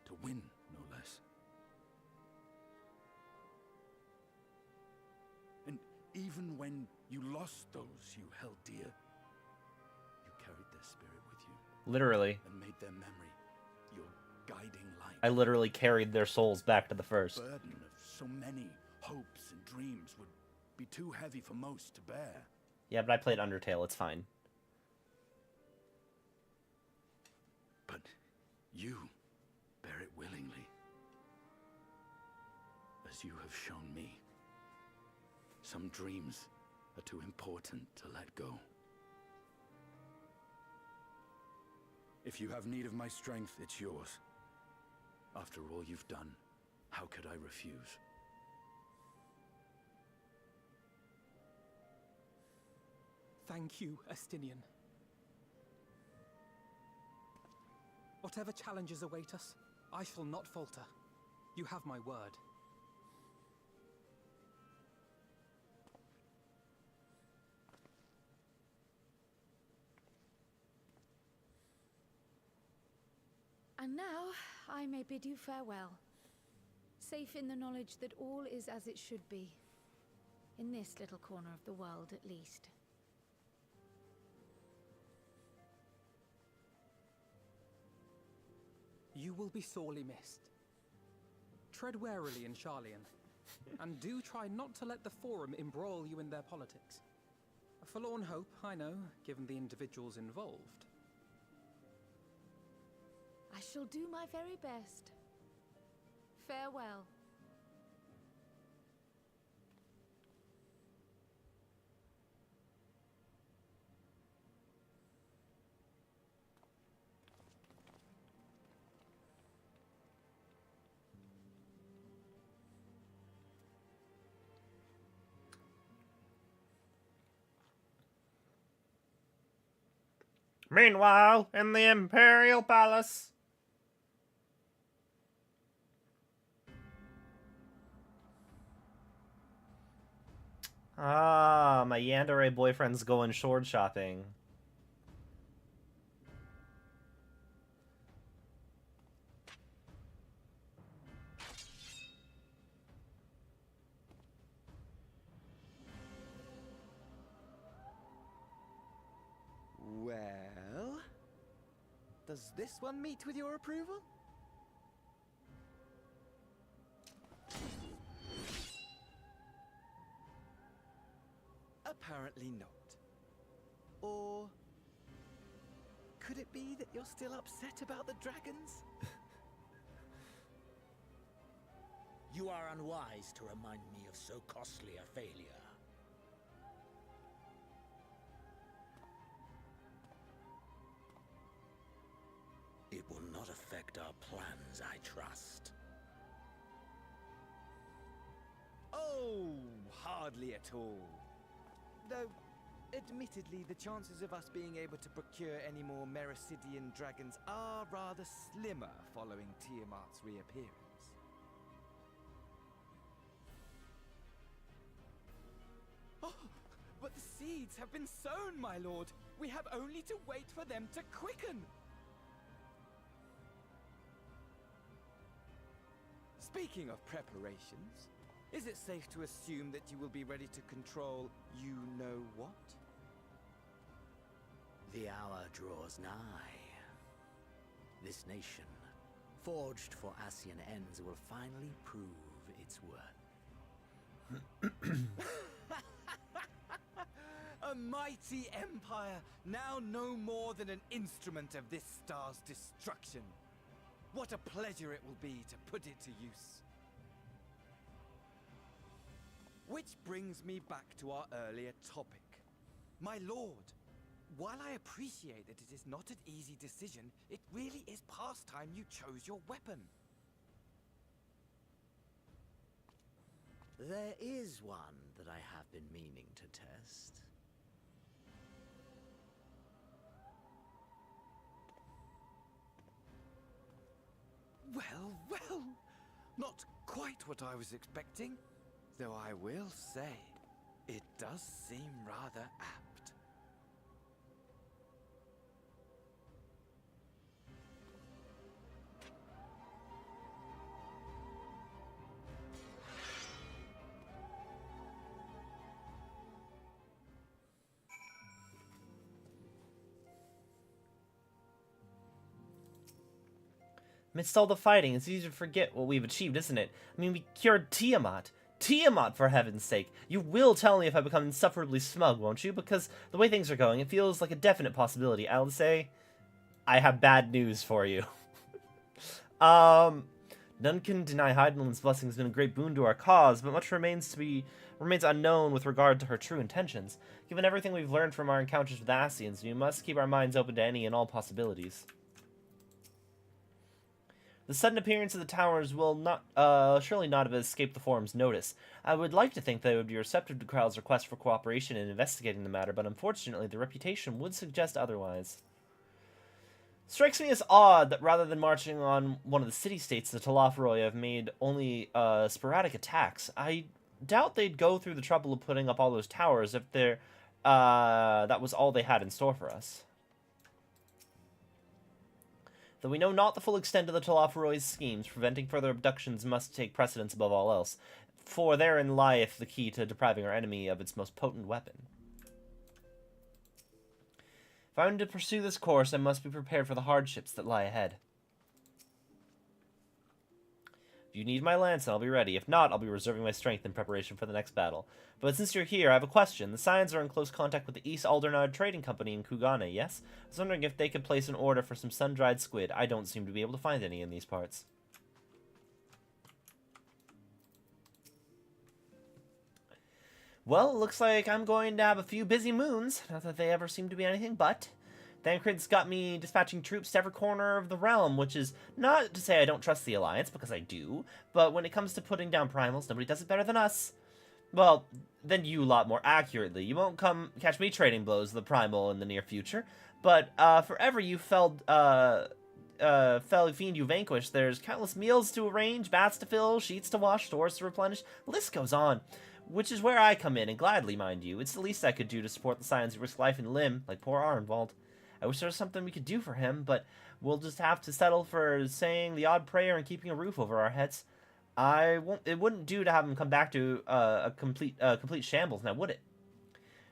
H: To win, no less. And even when you lost those you held dear, you carried their spirit with you.
B: Literally.
H: And made their memory your guiding light.
B: I literally carried their souls back to the first.
H: The burden of so many hopes and dreams would be too heavy for most to bear.
B: Yeah, but I played Undertale, it's fine.
H: But you bear it willingly. As you have shown me. Some dreams are too important to let go. If you have need of my strength, it's yours. After all you've done, how could I refuse?
D: Thank you, Estinian. Whatever challenges await us, I shall not falter. You have my word.
F: And now, I may bid you farewell. Safe in the knowledge that all is as it should be. In this little corner of the world, at least.
D: You will be sorely missed. Tread warily in Sharlayan, and do try not to let the Forum embroil you in their politics. A forlorn hope, I know, given the individuals involved.
F: I shall do my very best. Farewell.
B: Meanwhile, in the Imperial Palace. Ah, my yandere boyfriend's going sword shopping.
L: Well, does this one meet with your approval? apparently not. Or could it be that you're still upset about the dragons?
M: You are unwise to remind me of so costly a failure. It will not affect our plans, I trust.
L: Oh, hardly at all. Though, admittedly, the chances of us being able to procure any more Mericidian dragons are rather slimmer following Tiamat's reappearance. Oh, but the seeds have been sown, my lord. We have only to wait for them to quicken. Speaking of preparations, is it safe to assume that you will be ready to control you-know-what?
M: The hour draws nigh. This nation, forged for Ascian ends, will finally prove its worth.
L: A mighty empire, now no more than an instrument of this star's destruction. What a pleasure it will be to put it to use. Which brings me back to our earlier topic. My lord, while I appreciate that it is not an easy decision, it really is past time you chose your weapon.
M: There is one that I have been meaning to test.
L: Well, well, not quite what I was expecting, though I will say, it does seem rather apt.
B: Amidst all the fighting, it's easy to forget what we've achieved, isn't it? I mean, we cured Tiamat. Tiamat, for heaven's sake! You will tell me if I become insufferably smug, won't you? Because the way things are going, it feels like a definite possibility. I'll say, I have bad news for you. None can deny Heidelman's blessing has been a great boon to our cause, but much remains unknown with regard to her true intentions. Given everything we've learned from our encounters with the Ascians, we must keep our minds open to any and all possibilities. The sudden appearance of the towers will surely not have escaped the Forum's notice. I would like to think they would be receptive to Kral's request for cooperation in investigating the matter, but unfortunately the reputation would suggest otherwise. Strikes me as odd that rather than marching on one of the city-states, the Talafroi have made only sporadic attacks. I doubt they'd go through the trouble of putting up all those towers if that was all they had in store for us. Though we know not the full extent of the Talafroi's schemes, preventing further abductions must take precedence above all else, for therein lieth the key to depriving our enemy of its most potent weapon. If I am to pursue this course, I must be prepared for the hardships that lie ahead. If you need my lance, I'll be ready. If not, I'll be reserving my strength in preparation for the next battle. But since you're here, I have a question. The Scions are in close contact with the East Aldernard Trading Company in Kugane, yes? I was wondering if they could place an order for some sun-dried squid. I don't seem to be able to find any in these parts. Well, it looks like I'm going to have a few busy moons. Not that they ever seem to be anything but. Thancred's got me dispatching troops to every corner of the realm, which is not to say I don't trust the Alliance, because I do, but when it comes to putting down primals, nobody does it better than us. Well, than you lot more accurately. You won't catch me trading blows with the primal in the near future, but for every you fell fiend you vanquished, there's countless meals to arrange, bats to fill, sheets to wash, stores to replenish, the list goes on. Which is where I come in, and gladly, mind you. It's the least I could do to support the Scions who risk life and limb, like poor Arnwald. I wish there was something we could do for him, but we'll just have to settle for saying the odd prayer and keeping a roof over our heads. It wouldn't do to have him come back to a complete shambles, now would it?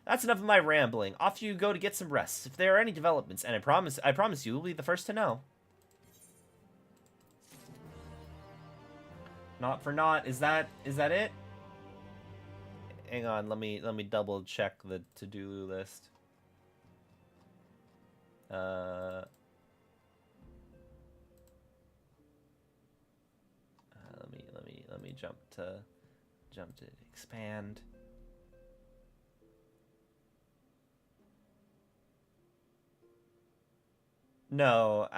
B: That's enough of my rambling. Off you go to get some rest. If there are any developments, and I promise you, we'll be the first to know. Not for naught. Is that it? Hang on, let me double check the to-do list. Let me jump to expand. No,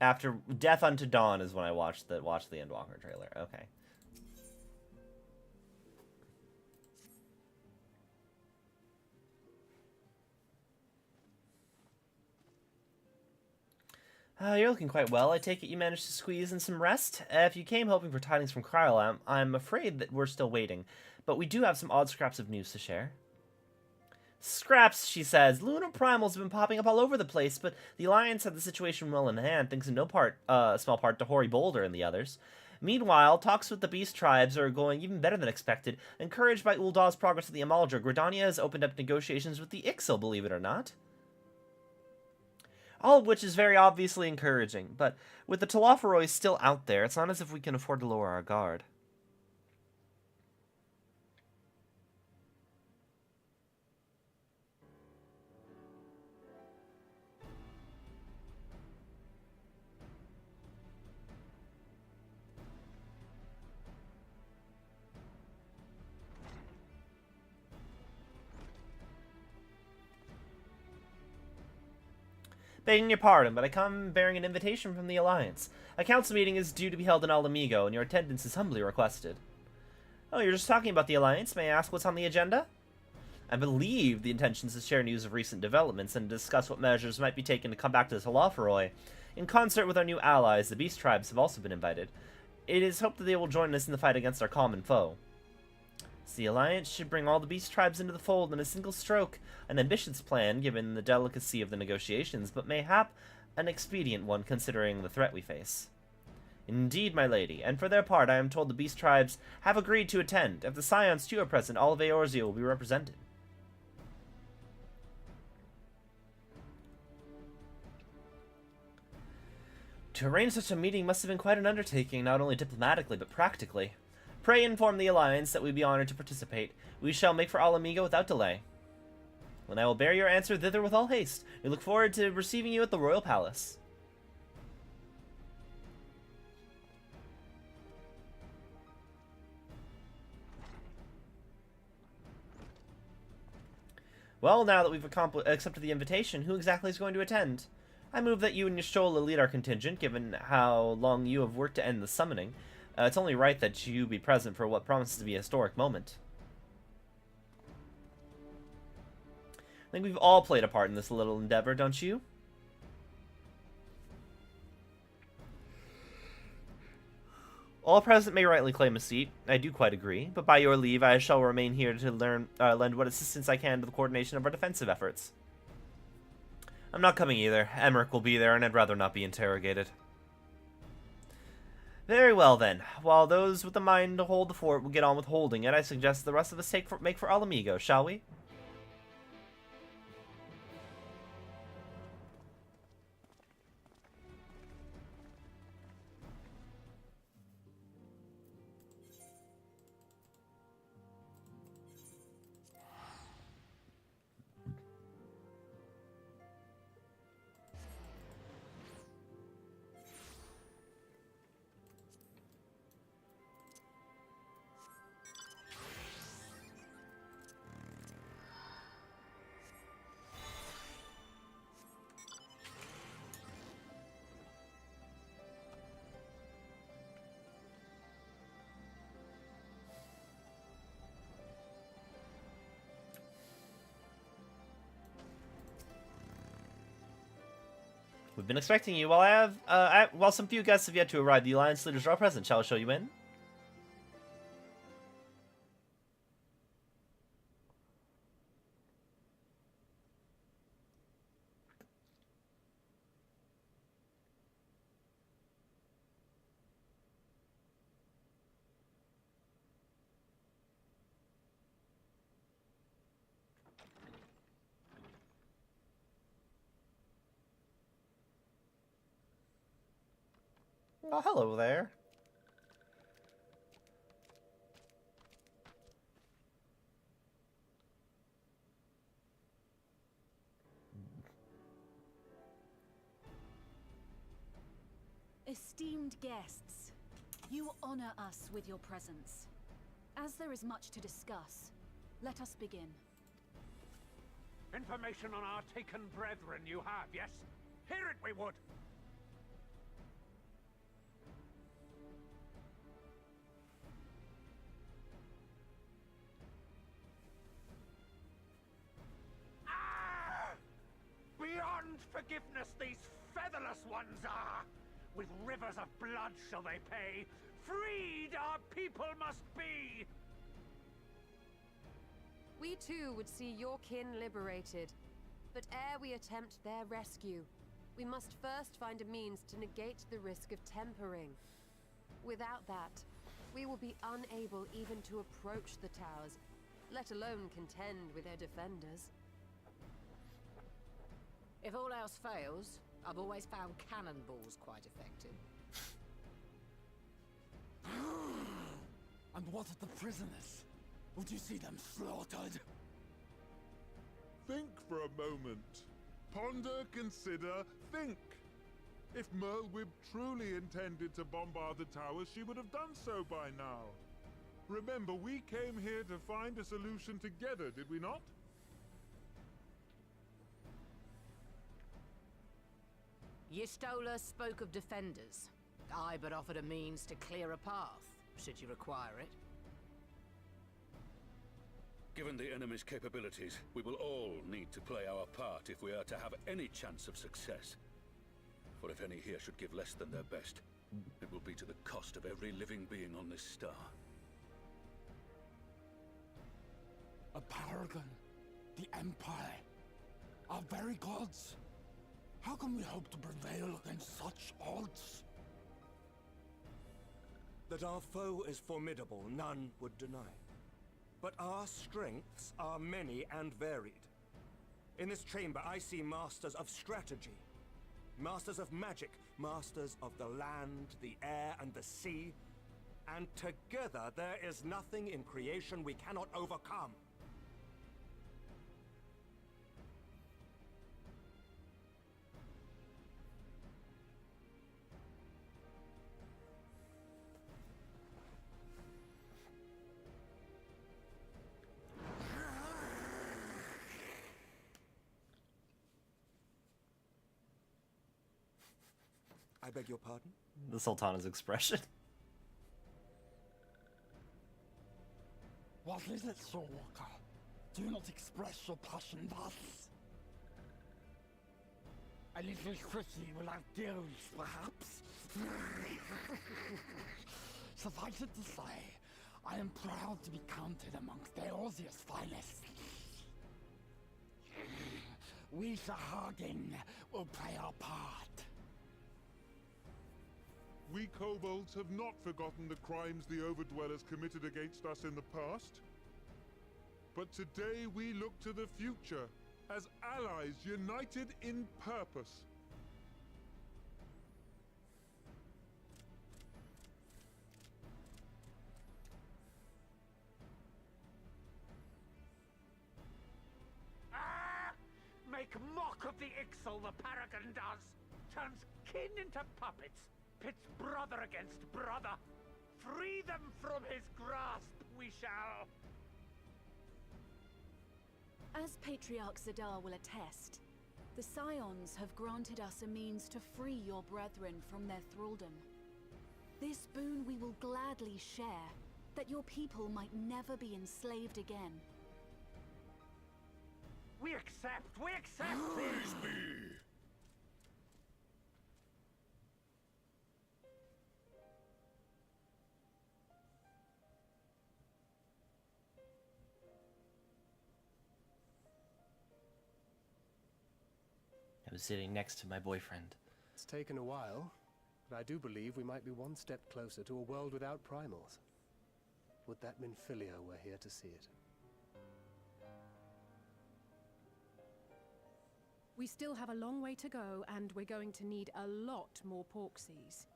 B: after Death Unto Dawn is when I watched the Endwalker trailer. Okay. You're looking quite well. I take it you managed to squeeze in some rest? If you came hoping for tidings from Kryllam, I'm afraid that we're still waiting. But we do have some odd scraps of news to share. Scraps, she says. Lunar primals have been popping up all over the place, but the Alliance had the situation well in hand, thanks in no small part to Hoary Boulder and the others. Meanwhile, talks with the Beast Tribes are going even better than expected. Encouraged by Uldaw's progress at the Amaldra, Gridania has opened up negotiations with the Ixil, believe it or not. All of which is very obviously encouraging, but with the Telophoroi still out there, it's not as if we can afford to lower our guard. Begging your pardon, but I come bearing an invitation from the Alliance. A council meeting is due to be held in Alamigo, and your attendance is humbly requested. Oh, you're just talking about the Alliance? May I ask what's on the agenda? I believe the intention is to share news of recent developments and discuss what measures might be taken to come back to the Telophoroi. In concert with our new allies, the Beast Tribes have also been invited. It is hoped that they will join us in the fight against our common foe. The Alliance should bring all the Beast Tribes into the fold in a single stroke. An ambitious plan, given the delicacy of the negotiations, but mayhap an expedient one considering the threat we face. Indeed, my lady, and for their part I am told the Beast Tribes have agreed to attend. If the Scions too are present, all of Eorzea will be represented. To arrange such a meeting must have been quite an undertaking, not only diplomatically, but practically. Pray inform the Alliance that we'd be honored to participate. We shall make for Alamigo without delay. And I will bear your answer thither with all haste. We look forward to receiving you at the Royal Palace. Well, now that we've accepted the invitation, who exactly is going to attend? I move that you and Yashola lead our contingent, given how long you have worked to end the summoning. It's only right that you be present for what promises to be a historic moment. I think we've all played a part in this little endeavor, don't you? All present may rightly claim a seat. I do quite agree, but by your leave, I shall remain here to lend what assistance I can to the coordination of our defensive efforts. I'm not coming either. Emmerich will be there, and I'd rather not be interrogated. Very well, then. While those with the mind to hold the fort will get on with holding it, I suggest the rest of us make for Alamigo, shall we? We've been expecting you. While some few guests have yet to arrive, the Alliance leaders are present. Shall I show you in? Oh, hello there.
A: Esteemed guests, you honor us with your presence. As there is much to discuss, let us begin.
N: Information on our taken brethren you have, yes? Hear it we would! Ah! Beyond forgiveness these featherless ones are! With rivers of blood shall they pay. Freed our people must be!
J: We too would see your kin liberated. But ere we attempt their rescue, we must first find a means to negate the risk of tempering. Without that, we will be unable even to approach the towers, let alone contend with their defenders.
O: If all else fails, I've always found cannonballs quite effective.
G: And what of the prisoners? Would you see them slaughtered?
P: Think for a moment. Ponder, consider, think. If Merlwyb truly intended to bombard the towers, she would have done so by now. Remember, we came here to find a solution together, did we not?
O: Y'Stola spoke of defenders. I but offered a means to clear a path, should you require it.
C: Given the enemy's capabilities, we will all need to play our part if we are to have any chance of success. For if any here should give less than their best, it will be to the cost of every living being on this star.
G: A paragon, the Empire, our very gods. How can we hope to prevail against such odds?
Q: That our foe is formidable, none would deny. But our strengths are many and varied. In this chamber, I see masters of strategy, masters of magic, masters of the land, the air, and the sea. And together, there is nothing in creation we cannot overcome. I beg your pardon?
B: The Sultana's expression.
G: What is it, Soulwalker? Do not express your passion thus. A little quickie without gills, perhaps? Suffice it to say, I am proud to be counted amongst Eorzea's finest. We Sahagin will play our part.
P: We kobolds have not forgotten the crimes the Overdwellers committed against us in the past. But today we look to the future, as allies united in purpose.
N: Make mock of the Ixal the Paragon does! Turns kin into puppets! Pits brother against brother! Free them from his grasp, we shall!
A: As Patriarch Zadar will attest, the Scions have granted us a means to free your brethren from their thraldom. This boon we will gladly share, that your people might never be enslaved again.
N: We accept! We accept!
C: Praise be!
B: I was sitting next to my boyfriend.
E: It's taken a while, but I do believe we might be one step closer to a world without primals. Would that Minfilia were here to see it.
R: We still have a long way to go, and we're going to need a lot more Porksies.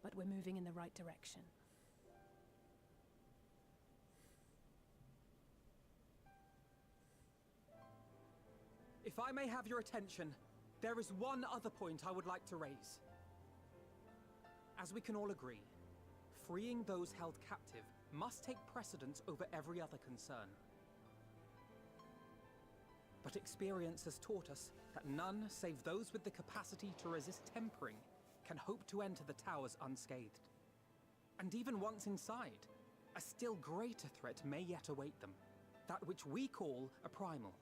R: but we're moving in the right direction.
D: If I may have your attention, there is one other point I would like to raise. As we can all agree, freeing those held captive must take precedence over every other concern. But experience has taught us that none save those with the capacity to resist tempering can hope to enter the towers unscathed. And even once inside, a still greater threat may yet await them, that which we call a primal.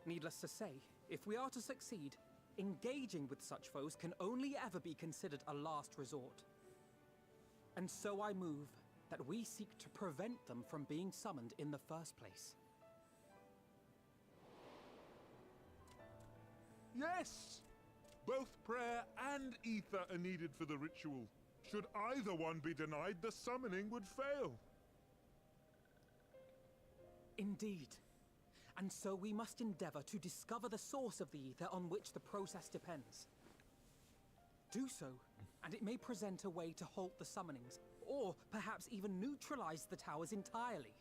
D: Needless to say, if we are to succeed, engaging with such foes can only ever be considered a last resort. And so I move that we seek to prevent them from being summoned in the first place.
P: Yes! Both prayer and ether are needed for the ritual. Should either one be denied, the summoning would fail.
D: Indeed. And so we must endeavor to discover the source of the ether on which the process depends. Do so, and it may present a way to halt the summonings, or perhaps even neutralize the towers entirely.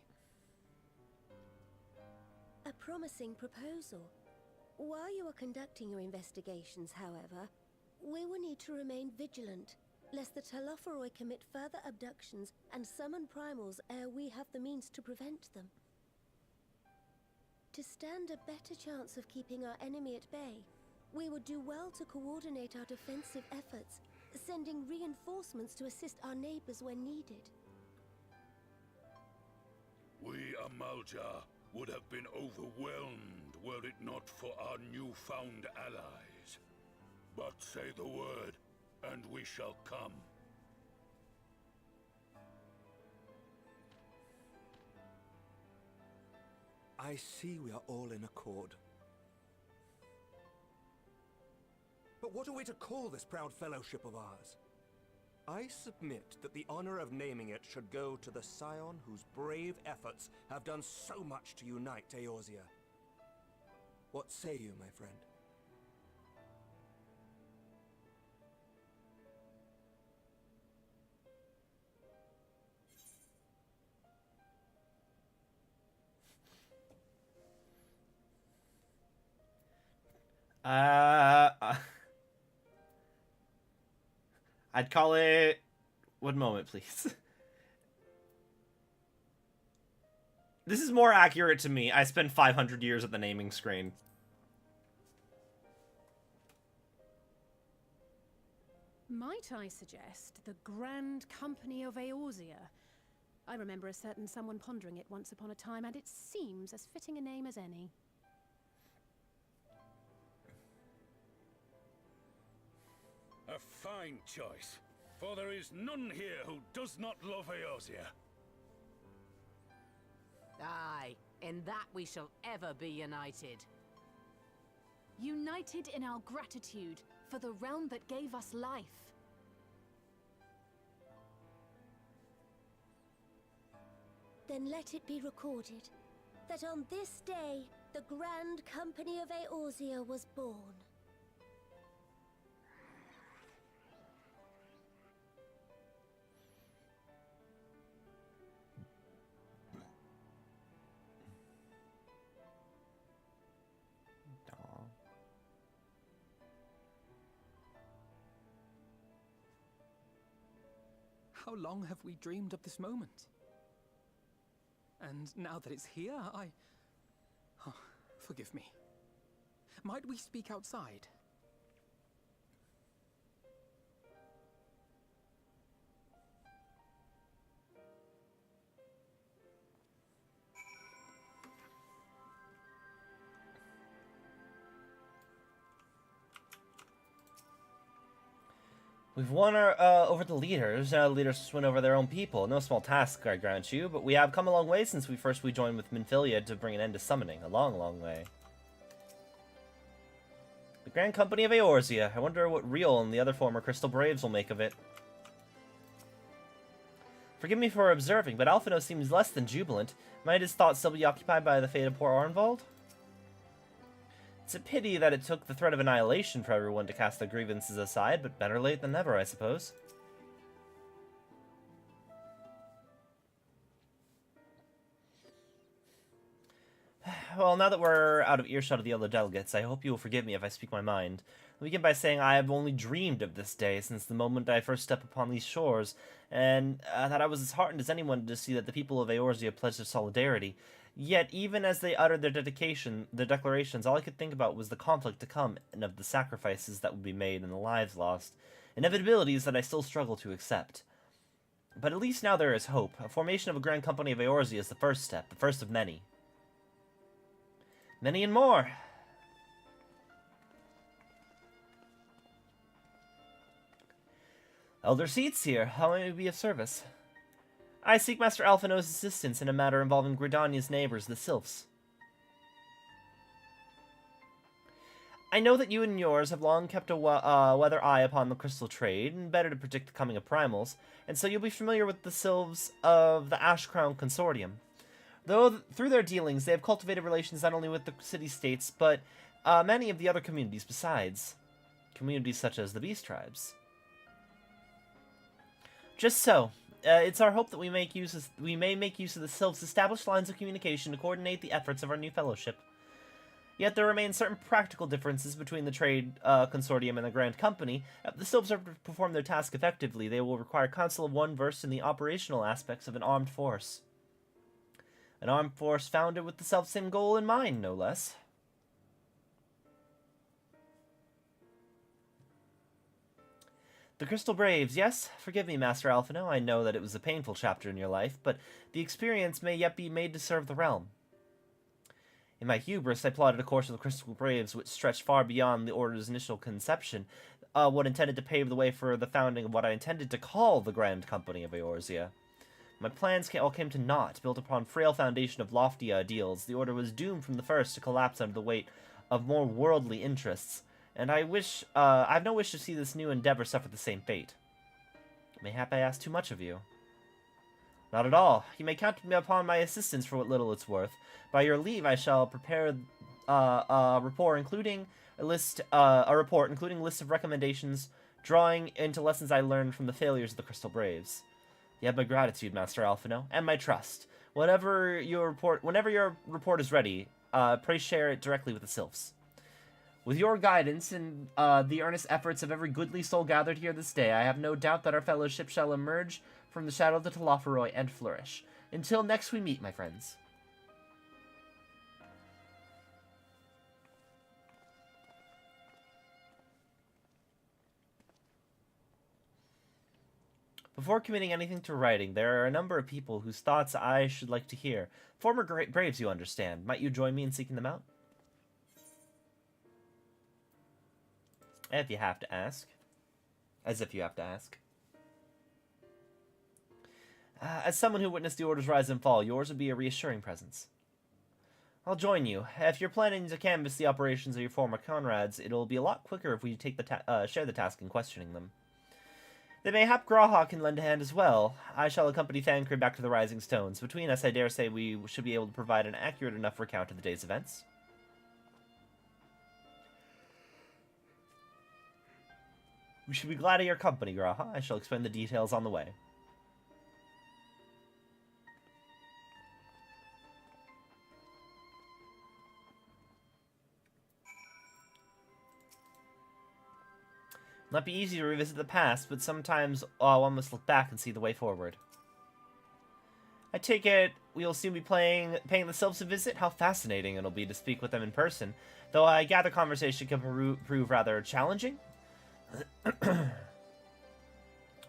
I: A promising proposal. While you are conducting your investigations, however, we will need to remain vigilant, lest the Telophoroi commit further abductions and summon primals ere we have the means to prevent them. To stand a better chance of keeping our enemy at bay, we would do well to coordinate our defensive efforts, sending reinforcements to assist our neighbors when needed.
C: We Amalja would have been overwhelmed were it not for our newfound allies. But say the word, and we shall come.
Q: I see we are all in accord. But what are we to call this proud fellowship of ours? I submit that the honor of naming it should go to the scion whose brave efforts have done so much to unite Eorzea. What say you, my friend?
B: I'd call it... One moment, please. This is more accurate to me. I spent 500 years at the naming screen.
R: Might I suggest the Grand Company of Eorzea? I remember a certain someone pondering it once upon a time, and it seems as fitting a name as any.
C: A fine choice, for there is none here who does not love Eorzea.
O: Aye, in that we shall ever be united.
A: United in our gratitude for the realm that gave us life.
I: Then let it be recorded that on this day, the Grand Company of Eorzea was born.
D: How long have we dreamed of this moment? And now that it's here, Oh, forgive me. Might we speak outside?
B: We've won over the leaders. Now the leaders must win over their own people. No small task, I grant you, but we have come a long way since we first joined with Minfilia to bring an end to summoning. A long, long way. The Grand Company of Eorzea. I wonder what Real and the other former Crystal Braves will make of it. Forgive me for observing, but Alphino seems less than jubilant. Might his thoughts still be occupied by the fate of poor Arnvald? It It's a pity that it took the threat of annihilation for everyone to cast their grievances aside, but better late than never, I suppose. Well, now that we're out of earshot of the other delegates, I hope you will forgive me if I speak my mind. I'll begin by saying I have only dreamed of this day since the moment I first stepped upon these shores, and that I was as heartened as anyone to see that the people of Eorzea pledged their solidarity. Yet, even as they uttered their declarations, all I could think about was the conflict to come and of the sacrifices that would be made and the lives lost, inevitabilities that I still struggle to accept. But at least now there is hope. A formation of a grand company of Eorzea is the first step, the first of many. Many and more. Elder Seats here. How may we be of service? I seek Master Alphino's assistance in a matter involving Gridania's neighbors, the Sylphs. I know that you and yours have long kept a weather eye upon the crystal trade, and better to predict the coming of primals, and so you'll be familiar with the Sylphs of the Ash Crown Consortium. Though through their dealings, they have cultivated relations not only with the city-states, but many of the other communities besides. Communities such as the Beast Tribes. Just so. It's our hope that we may make use of the Sylphs' established lines of communication to coordinate the efforts of our new fellowship. Yet there remain certain practical differences between the Trade Consortium and the Grand Company. If the Sylphs are to perform their task effectively, they will require counsel of one versed in the operational aspects of an armed force. An armed force founded with the self-same goal in mind, no less. The Crystal Braves, yes? Forgive me, Master Alphino, I know that it was a painful chapter in your life, but the experience may yet be made to serve the realm. In my hubris, I plotted a course of the Crystal Braves which stretched far beyond the Order's initial conception, what intended to pave the way for the founding of what I intended to call the Grand Company of Eorzea. My plans all came to naught. Built upon frail foundation of lofty ideals, the Order was doomed from the first to collapse under the weight of more worldly interests, and I have no wish to see this new endeavor suffer the same fate. Mayhap I ask too much of you. Not at all. You may count upon my assistance for what little it's worth. By your leave, I shall prepare a report including a list of recommendations, drawing into lessons I learned from the failures of the Crystal Braves. You have my gratitude, Master Alphino, and my trust. Whenever your report is ready, pray share it directly with the Sylphs. With your guidance and the earnest efforts of every goodly soul gathered here this day, I have no doubt that our fellowship shall emerge from the shadow of the Telophoroi and flourish. Until next we meet, my friends. Before committing anything to writing, there are a number of people whose thoughts I should like to hear. Former Braves, you understand. Might you join me in seeking them out? If you have to ask. As if you have to ask. As someone who witnessed the Order's rise and fall, yours would be a reassuring presence. I'll join you. If you're planning to canvass the operations of your former comrades, it'll be a lot quicker if we take share the task in questioning them. Then mayhap Graha can lend a hand as well. I shall accompany Thancred back to the Rising Stones. Between us, I dare say we should be able to provide an accurate enough recount of the day's events. We should be glad of your company, Graha. I shall explain the details on the way. It might be easy to revisit the past, but sometimes one must look back and see the way forward. I take it we'll soon be paying the Sylphs a visit? How fascinating it'll be to speak with them in person, though I gather conversation can prove rather challenging.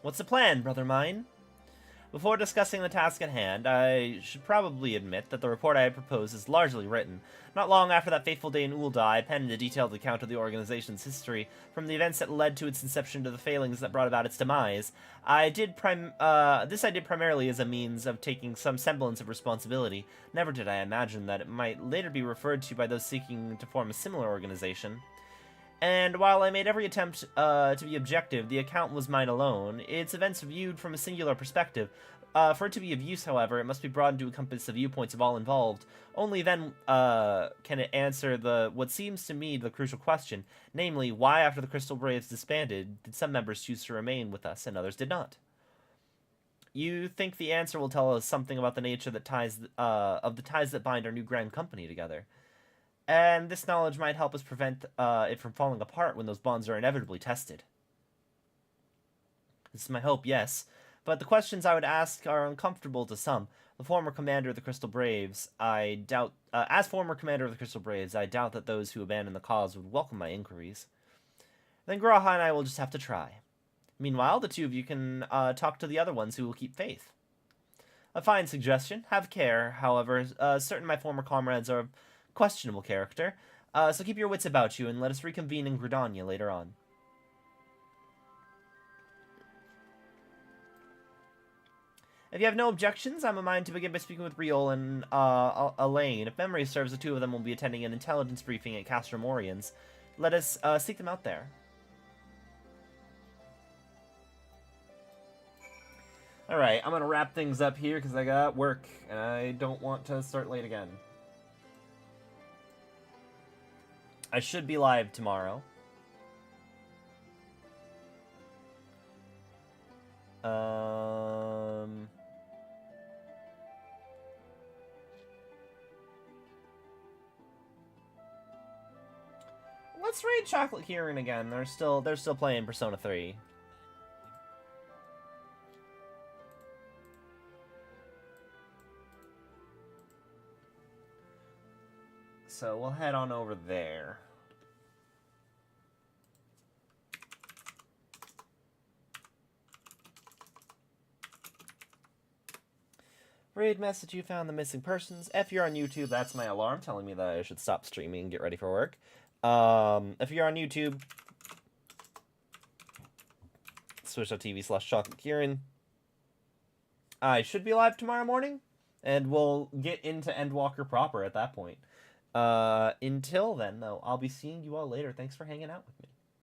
B: What's the plan, brother mine? Before discussing the task at hand, I should probably admit that the report I had proposed is largely written. Not long after that fateful day in Ul'dah, I penned a detailed account of the organization's history, from the events that led to its inception to the failings that brought about its demise. This I did primarily as a means of taking some semblance of responsibility. Never did I imagine that it might later be referred to by those seeking to form a similar organization. And while I made every attempt to be objective, the account was mine alone. Its events viewed from a singular perspective, For it to be of use, however, it must be brought into encompass the viewpoints of all involved. Only then can it answer what seems to me the crucial question, namely, why after the Crystal Braves disbanded did some members choose to remain with us and others did not? You think the answer will tell us something about the nature that of the ties that bind our new grand company together. And this knowledge might help us prevent it from falling apart when those bonds are inevitably tested. This is my hope, yes. But the questions I would ask are uncomfortable to some. The former commander of the Crystal Braves, as former commander of the Crystal Braves, I doubt that those who abandon the cause would welcome my inquiries. Then Graha and I will just have to try. Meanwhile, the two of you can talk to the other ones who will keep faith. A fine suggestion. Have care, however. Certain of my former comrades are of questionable character, so keep your wits about you and let us reconvene in Gridania later on. If you have no objections, I'm a mind to begin by speaking with Riol and Elaine. If memory serves, the two of them will be attending an intelligence briefing at Castor Morians. Let us seek them out there. Alright, I'm going to wrap things up here because I got work, and I don't want to start late again. I should be live tomorrow. Let's raid Chocolate Kieran again. They're still playing Persona 3. So we'll head on over there. Raid message, you found the missing persons. If you're on YouTube, that's my alarm telling me that I should stop streaming and get ready for work. If you're on YouTube, switch.tv/ChocolateKieran. I should be live tomorrow morning, and we'll get into Endwalker proper at that point. Until then, though, I'll be seeing you all later. Thanks for hanging out with me.